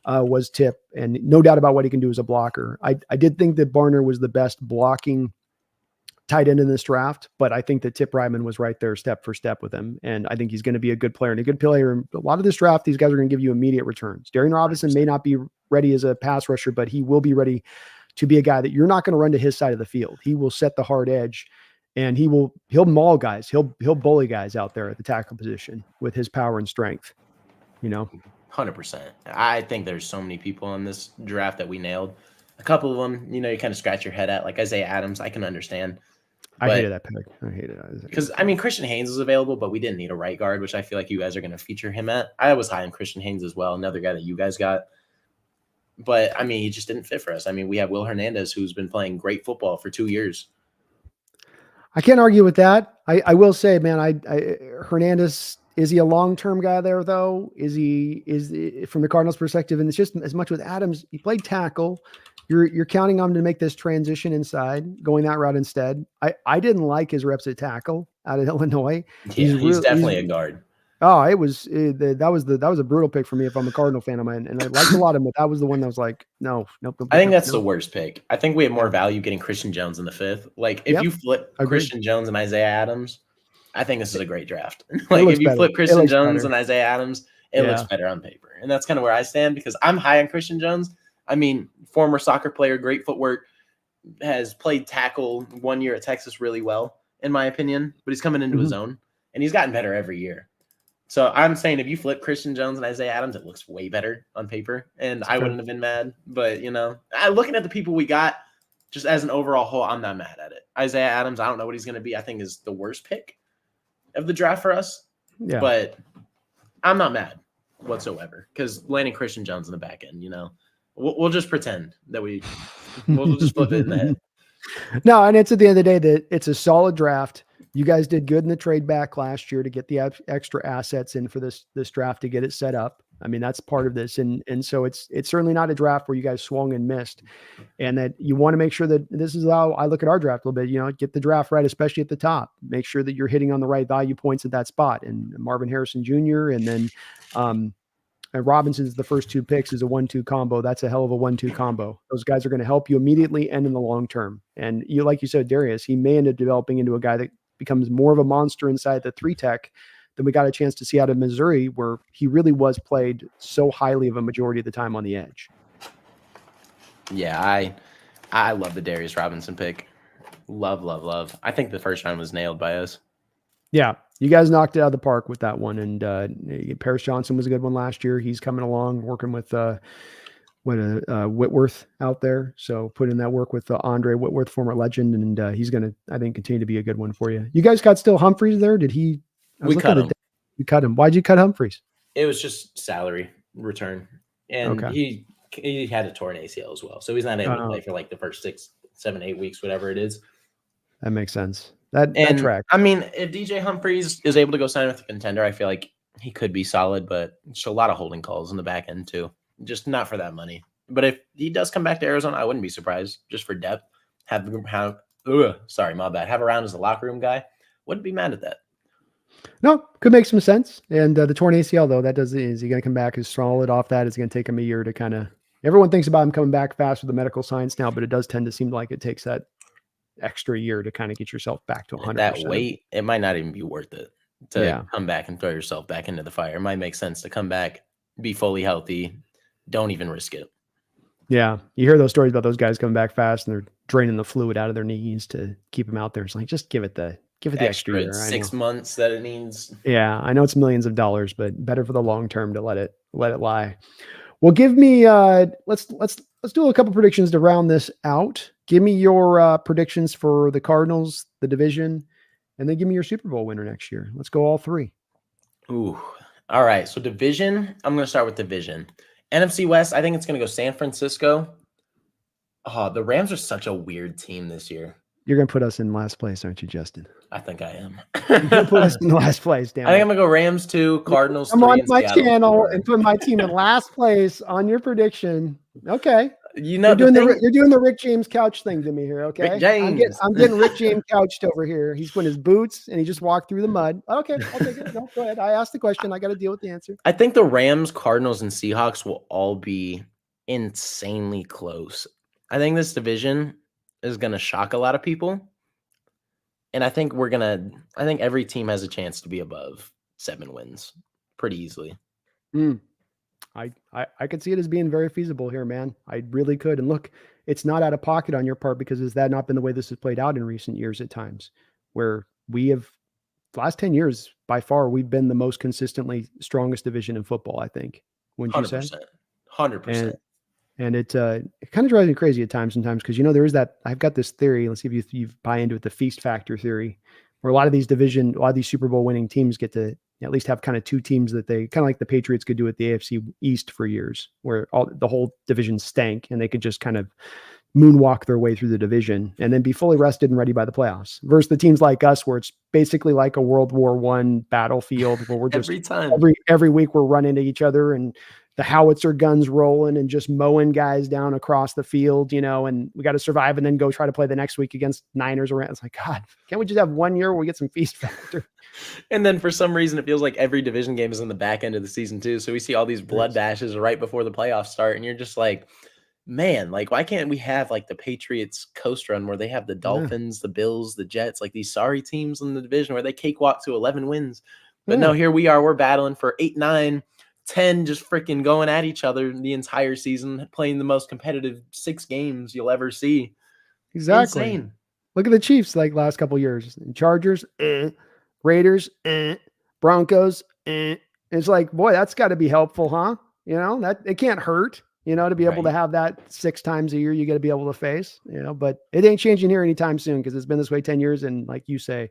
Was Tip, and no doubt about what he can do as a blocker. I did think that Barner was the best blocking tight end in this draft, but I think that Tip Ryman was right there step for step with him. And I think he's going to be a good player and a good player. A lot of this draft, these guys are going to give you immediate returns. Darian Robinson may not be ready as a pass rusher, but he will be ready to be a guy that you're not going to run to his side of the field. He will set the hard edge and he'll maul guys. He'll bully guys out there at the tackle position with his power and strength, 100%. I think there's so many people in this draft that we nailed. A couple of them, you kind of scratch your head at, like Isaiah Adams. I can understand. I hated that pick. I hated it. Because, I mean, Christian Haynes was available, but we didn't need a right guard, which I feel like you guys are going to feature him at. I was high on Christian Haynes as well, another guy that you guys got. But, I mean, he just didn't fit for us. I mean, we have Will Hernandez, who's been playing great football for 2 years. I can't argue with that. I will say, man, Hernandez, is he a long-term guy there, though? Is from the Cardinals' perspective? And it's just as much with Adams. He played tackle. You're counting on him to make this transition inside, going that route instead. I didn't like his reps at tackle out of Illinois. Yeah, he's definitely a guard. Oh, that was a brutal pick for me if I'm a Cardinal fan of mine, and I liked a lot of him, but that was the one that was like, nope. I think that's the worst pick. I think we have more value getting Christian Jones in the 5th. Like, if you flip Christian Jones and Isaiah Adams, I think this is a great draft. Like, if you flip Christian Jones and Isaiah Adams, it looks better on paper. And that's kind of where I stand because I'm high on Christian Jones. I mean, former soccer player, great footwork, has played tackle 1 year at Texas really well, in my opinion, but he's coming into his own, and he's gotten better every year. So I'm saying if you flip Christian Jones and Isaiah Adams, it looks way better on paper, and I wouldn't have been mad. But, looking at the people we got, just as an overall whole, I'm not mad at it. Isaiah Adams, I don't know what he's going to be. I think is the worst pick of the draft for us. Yeah. But I'm not mad whatsoever because landing Christian Jones in the back end, we'll just pretend that we'll just flip it in the head. No, and it's at the end of the day that it's a solid draft. You guys did good in the trade back last year to get the extra assets in for this draft to get it set up. I mean, that's part of this. And so it's certainly not a draft where you guys swung and missed, and that you want to make sure that this is how I look at our draft a little bit, get the draft right, especially at the top, make sure that you're hitting on the right value points at that spot. And Marvin Harrison Jr. and then, Robinson's the first 2 picks is a 1-2 combo. That's a hell of a 1-2 combo. Those guys are going to help you immediately and in the long term. And like you said, Darius, he may end up developing into a guy that becomes more of a monster inside the 3-tech than we got a chance to see out of Missouri, where he really was played so highly of a majority of the time on the edge. Yeah, I love the Darius Robinson pick. Love. I think the first round was nailed by us. Yeah, You guys knocked it out of the park with that one. And Paris Johnson was a good one last year. He's coming along, working with Whitworth out there. So put in that work with Andre Whitworth, former legend, and he's going to, I think, continue to be a good one for you. You guys got still Humphreys there? Did he? We cut him. You cut him. Why'd you cut Humphreys? It was just salary return, and Okay. he had a torn ACL as well, so he's not able to play for like the first 6, 7, 8 weeks, whatever it is. That makes sense. That tracks. I mean, if DJ Humphreys is able to go sign with a contender, I feel like he could be solid, but just a lot of holding calls in the back end too. Just not for that money. But if he does come back to Arizona, I wouldn't be surprised. Just for depth, have around as a locker room guy. Wouldn't be mad at that. No, could make some sense. And the torn ACL though, is he going to come back as solid off that? It's going to take him a year to kind of. Everyone thinks about him coming back fast with the medical science now, but it does tend to seem like it takes that extra year to kind of get yourself back to 100%. That weight, it might not even be worth it to come back and throw yourself back into the fire. It might make sense to come back, be fully healthy. Don't even risk it. Yeah. You hear those stories about those guys coming back fast and they're draining the fluid out of their knees to keep them out there. It's like, just give it the extra year. 6 months that it needs. Yeah. I know it's millions of dollars, but better for the long term to let it lie. Well, give me, let's do a couple predictions to round this out. Give me your predictions for the Cardinals, the division, and then give me your Super Bowl winner next year. Let's go all three. Ooh. All right. So division, I'm going to start with division. NFC West, I think it's going to go San Francisco. Oh, the Rams are such a weird team this year. You're going to put us in last place, aren't you, Justin? I think I am. You're going to put us in last place, damn. I think I'm going to go Rams 2, Cardinals 3. I'm on my channel and put my team in last place on your prediction. Okay. You know, you're doing the Rick James couch thing to me here. Okay. Rick James. I'm getting Rick James couched over here. He's putting his boots and he just walked through the mud. Okay. I'll take it. No, go ahead. I asked the question. I got to deal with the answer. I think the Rams, Cardinals, and Seahawks will all be insanely close. I think this division is going to shock a lot of people. And I think I think every team has a chance to be above 7 wins pretty easily. I could see it as being very feasible here, man. I really could. And look, it's not out of pocket on your part because has that not been the way this has played out in recent years at times where we have last 10 years, by far, we've been the most consistently strongest division in football, I think. Wouldn't you say? 100%. And it kind of drives me crazy at times sometimes because, there is that I've got this theory. Let's see if you buy into it, the feast factor theory, where a lot of these Super Bowl winning teams get to at least have kind of 2 teams that they kind of like the Patriots could do with the AFC East for years, where the whole division stank and they could just kind of moonwalk their way through the division and then be fully rested and ready by the playoffs versus the teams like us, where it's basically like a World War I battlefield where we're just every week we're running into each other and the howitzer guns rolling and just mowing guys down across the field, and we got to survive and then go try to play the next week against Niners around. It's like, God, can't we just have 1 year where we get some feast factor? And then for some reason, it feels like every division game is in the back end of the season too. So we see all these blood dashes right before the playoffs start. And you're just like, man, like, why can't we have like the Patriots coast run where they have the Dolphins, the Bills, the Jets, like these sorry teams in the division where they cakewalk to 11 wins. But no, here we are. We're battling for 8, 9, 10, just freaking going at each other the entire season, playing the most competitive 6 games you'll ever see. Exactly. Insane. Look at the Chiefs like last couple of years. Chargers, Raiders, Broncos. It's like, boy, that's got to be helpful, huh? That it can't hurt, to be able to have that 6 times a year you got to be able to face, but it ain't changing here anytime soon because it's been this way 10 years. And like you say,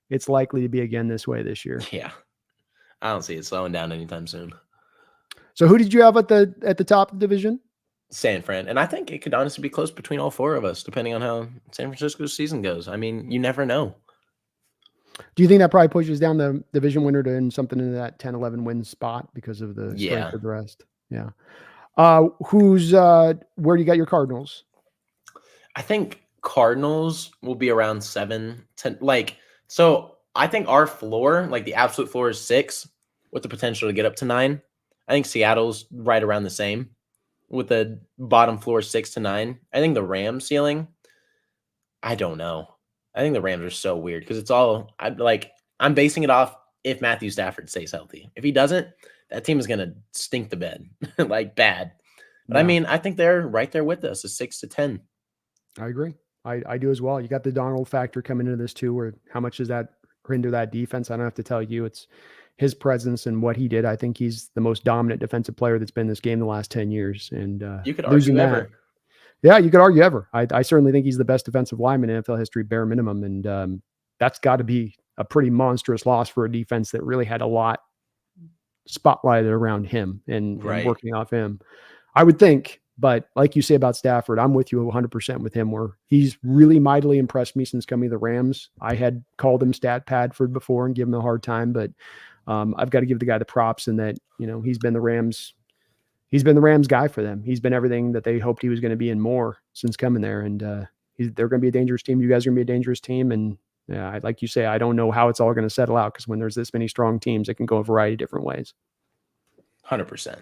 it's likely to be again this way this year. Yeah. I don't see it slowing down anytime soon. So who did you have at the top of the division? San Fran. And I think it could honestly be close between all 4 of us, depending on how San Francisco's season goes. I mean, you never know. Do you think that probably pushes down the division winner to something into that 10, 11 win spot because of the strength of the rest? Yeah. Where do you got your Cardinals? I think Cardinals will be around 7, 10. So I think our floor, like the absolute floor is 6 with the potential to get up to 9. I think Seattle's right around the same with the bottom floor 6 to 9. I think the Rams ceiling, I don't know. I think the Rams are so weird because it's all I'm basing it off if Matthew Stafford stays healthy. If he doesn't, that team is going to stink the bed like bad. But I mean, I think they're right there with us, a 6 to 10. I agree. I do as well. You got the Donald factor coming into this too, where how much does that into that defense. I don't have to tell you, it's his presence and what he did. I think he's the most dominant defensive player that's been in this game the last 10 years. And You could losing argue that, ever. yeah, you could argue ever. I certainly think he's the best defensive lineman in NFL history, bare minimum. And that's got to be a pretty monstrous loss for a defense that really had a lot spotlighted around him and working off him, I would think. But like you say about Stafford, I'm with you 100% with him, where he's really mightily impressed me since coming to the Rams. I had called him Stat Padford before and give him a hard time, but I've got to give the guy the props in that, he's been the Rams guy for them. He's been everything that they hoped he was going to be and more since coming there. And they're going to be a dangerous team. You guys are going to be a dangerous team. And like you say, I don't know how it's all going to settle out, because when there's this many strong teams, it can go a variety of different ways. 100%.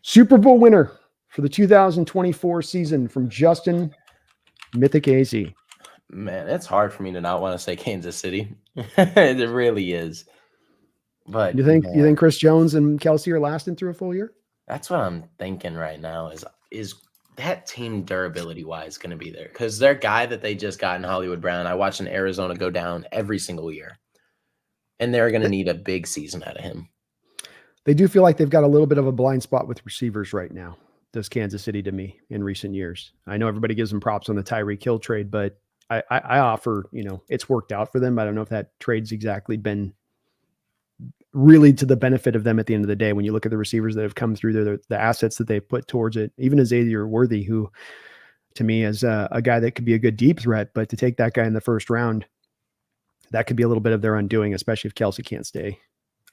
Super Bowl winner for the 2024 season from Justin, Mythic AZ. Man, it's hard for me to not want to say Kansas City. It really is. But you think Chris Jones and Kelsey are lasting through a full year? That's what I'm thinking right now. Is that team durability wise going to be there? Because their guy that they just got in Hollywood Brown, I watched in Arizona go down every single year, and they're going to need a big season out of him. They do feel like they've got a little bit of a blind spot with receivers right now. Does Kansas City to me in recent years. I know everybody gives them props on the Tyreek Hill trade, but I offer, it's worked out for them. I don't know if that trade's exactly been really to the benefit of them at the end of the day. When you look at the receivers that have come through, the assets that they've put towards it, even Xavier Worthy, who to me is a guy that could be a good deep threat, but to take that guy in the first round, that could be a little bit of their undoing, especially if Kelsey can't stay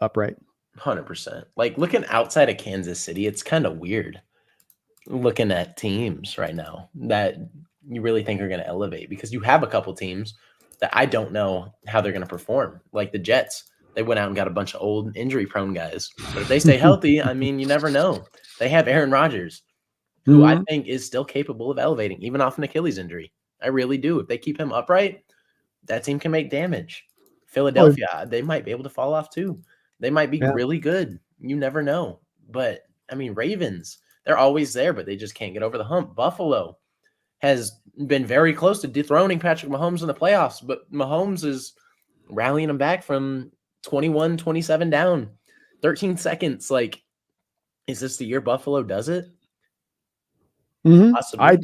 upright. 100%. Like, looking outside of Kansas City, it's kind of weird looking at teams right now that you really think are going to elevate, because you have a couple teams that I don't know how they're going to perform. Like the Jets, they went out and got a bunch of old injury prone guys, but if they stay healthy, I mean, you never know. They have Aaron Rodgers, who I think is still capable of elevating, even off an Achilles injury. I really do. If they keep him upright, that team can make damage. Philadelphia, they might be able to fall off too. They might be really good. You never know. But I mean, Ravens, they're always there, but they just can't get over the hump. Buffalo has been very close to dethroning Patrick Mahomes in the playoffs, but Mahomes is rallying them back from 21-27 down, 13 seconds. Like, is this the year Buffalo does it? Possibly.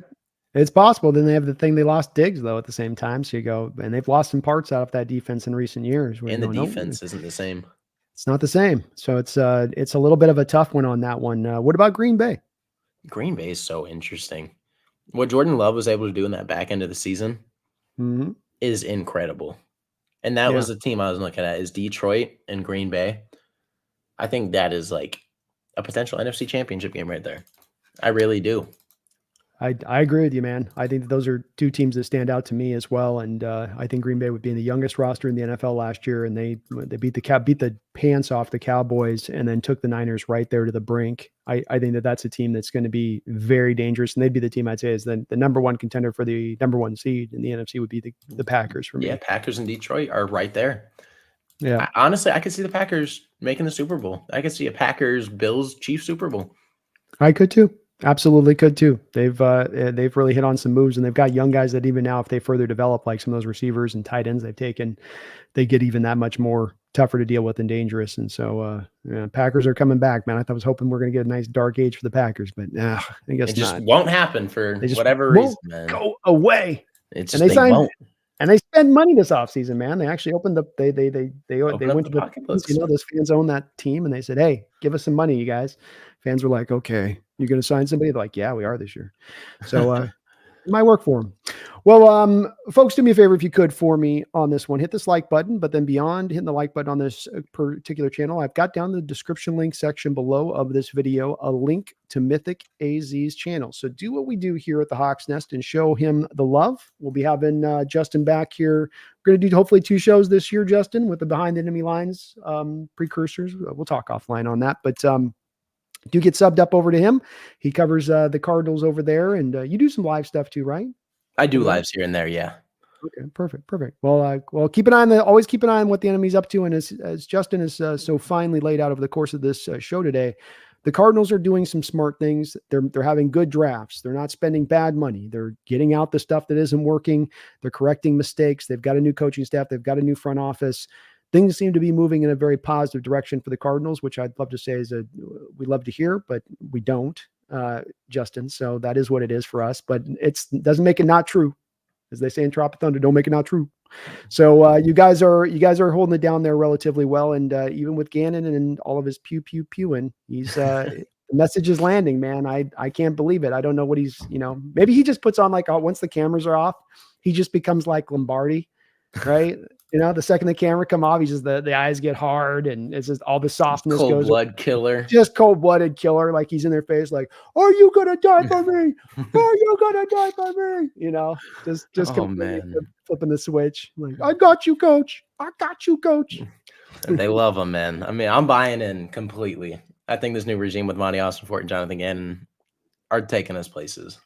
It's possible. Then they have the thing, they lost Diggs though at the same time. So you go, and they've lost some parts out of that defense in recent years. And the defense isn't the same. It's not the same. So it's a little bit of a tough one on that one. What about Green Bay? Green Bay is so interesting. What Jordan Love was able to do in that back end of the season is incredible. And that was the team I was looking at, is Detroit and Green Bay. I think that is like a potential NFC championship game right there. I really do. I agree with you, man. I think that those are two teams that stand out to me as well. And I think Green Bay would be in the youngest roster in the NFL last year, and they beat the pants off the Cowboys and then took the Niners right there to the brink. I think that that's a team that's going to be very dangerous, and they'd be the team I'd say is the number one contender for the number one seed in the NFC would be the Packers for me. Yeah, Packers and Detroit are right there. Yeah, honestly, I could see the Packers making the Super Bowl. I could see a Packers Bills Chiefs Super Bowl. I could too. Absolutely could too. They've really hit on some moves, and they've got young guys that even now, if they further develop, like some of those receivers and tight ends they've taken, they get even that much more tougher to deal with and dangerous. And so, Packers are coming back, man. I was hoping we're going to get a nice dark age for the Packers, but I guess it just not. Won't happen for whatever reason, man. Go away. It's just, they won't. And they spend money this offseason, man. They actually opened up. They went to the pocketbooks. Those fans own that team, and they said, "Hey, give us some money, you guys." Fans were like, "Okay, you're going to sign somebody?" They're like, "Yeah, we are this year." So it might work for them. Well, folks, do me a favor if you could for me on this one. Hit this like button, but then beyond hitting the like button on this particular channel, I've got down the description link section below of this video a link to Mythic AZ's channel. So do what we do here at the Hawks Nest and show him the love. We'll be having Justin back here. We're going to do hopefully 2 shows this year, Justin, with the Behind Enemy Lines precursors. We'll talk offline on that, but do get subbed up over to him. He covers the Cardinals over there, and you do some live stuff too, right? I do lives here and there, yeah. Okay, perfect. Well, keep an eye on always keep an eye on what the enemy's up to, and as Justin has so finely laid out over the course of this show today, the Cardinals are doing some smart things. They're having good drafts. They're not spending bad money. They're getting out the stuff that isn't working. They're correcting mistakes. They've got a new coaching staff. They've got a new front office. Things seem to be moving in a very positive direction for the Cardinals, which I'd love to say we love to hear, but we don't, Justin. So that is what it is for us, but it doesn't make it not true. As they say in Trop of Thunder, don't make it not true. So you guys are holding it down there relatively well. And even with Ganon and all of his pewing, he's the message is landing, man. I can't believe it. I don't know what he's, maybe he just puts on like, once the cameras are off, he just becomes like Lombardi, right? The second the camera come off, he's just the eyes get hard and it's just all the softness goes. Cold-blood killer. Just cold-blooded killer. Like he's in their face, like, "Are you gonna die for me? Are you gonna die for me?" Just flipping the switch. Like, I got you, coach. I got you, coach. They love him, man. I mean, I'm buying in completely. I think this new regime with Monty Austin and Jonathan Gannon are taking us places.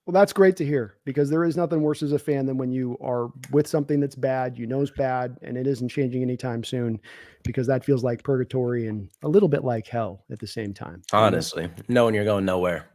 Well, that's great to hear, because there is nothing worse as a fan than when you are with something that's bad, it's bad, and it isn't changing anytime soon, because that feels like purgatory and a little bit like hell at the same time. Honestly, knowing you're going nowhere.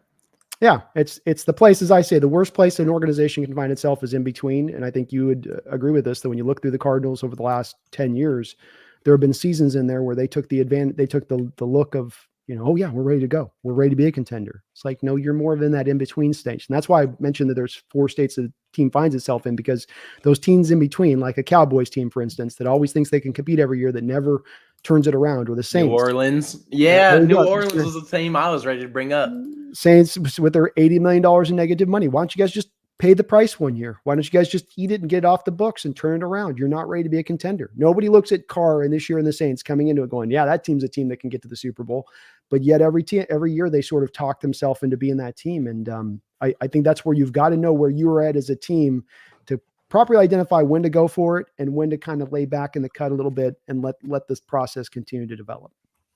Yeah, it's the place, as I say, the worst place an organization can find itself is in between. And I think you would agree with this, that when you look through the Cardinals over the last 10 years, there have been seasons in there where they took the look of, oh yeah, we're ready to go. We're ready to be a contender. It's like, no, you're more of in that in-between stage. And that's why I mentioned that there's 4 states that the team finds itself in, because those teams in between, like a Cowboys team, for instance, that always thinks they can compete every year, that never turns it around, or the Saints. New Orleans. Yeah, New Orleans was the team I was ready to bring up. Saints with their $80 million in negative money. Why don't you guys just pay the price one year? Why don't you guys just eat it and get it off the books and turn it around? You're not ready to be a contender. Nobody looks at Carr and this year and the Saints coming into it going, yeah, that team's a team that can get to the Super Bowl. But yet every year they sort of talk themselves into being that team. And I think that's where you've got to know where you're at as a team to properly identify when to go for it and when to kind of lay back in the cut a little bit and let this process continue to develop.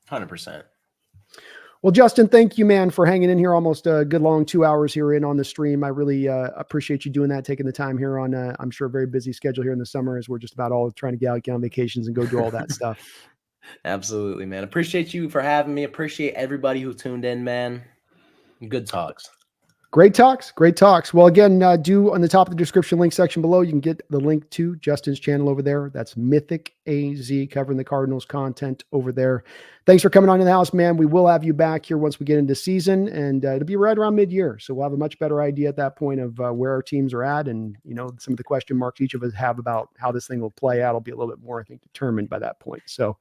100%. Well, Justin, thank you, man, for hanging in here almost a good long 2 hours here in on the stream. I really appreciate you doing that, taking the time here on, I'm sure, a very busy schedule here in the summer, as we're just about all trying to get on vacations and go do all that stuff. Absolutely, man. Appreciate you for having me. Appreciate everybody who tuned in, man. Good talks. Great talks. Great talks. Well, again, do on the top of the description link section below, you can get the link to Justin's channel over there. That's Mythic AZ, covering the Cardinals content over there. Thanks for coming on in the house, man. We will have you back here once we get into season, and it'll be right around mid-year. So we'll have a much better idea at that point of where our teams are at, and some of the question marks each of us have about how this thing will play out will be a little bit more, I think, determined by that point. So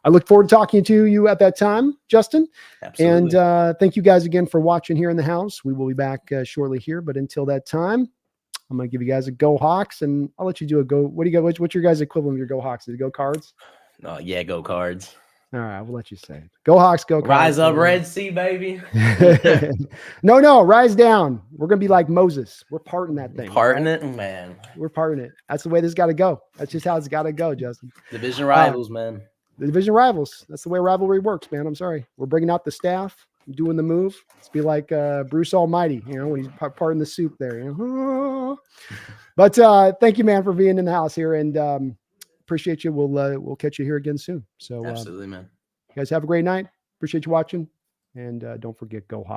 I look forward to talking to you at that time, Justin. Absolutely. And thank you guys again for watching here in the house. We will be back shortly here, but until that time, I'm going to give you guys a Go Hawks, and I'll let you do a go. What do you got? What's your guys' equivalent of your Go Hawks? Is it Go Cards? Yeah, Go Cards. All right, we'll let you say it. Go Hawks, go Cards. Rise up, Red Sea, baby. No, rise down. We're going to be like Moses. We're parting that thing. Parting it, man. We're parting it. That's the way this got to go. That's just how it's got to go, Justin. Division rivals, man. The division rivals. That's the way rivalry works, man. I'm sorry. We're bringing out the staff, doing the move. Let's be like Bruce Almighty, when he's parting the soup there. But thank you, man, for being in the house here, and appreciate you. We'll catch you here again soon. So absolutely, man. You guys have a great night. Appreciate you watching, and don't forget, go Hawks.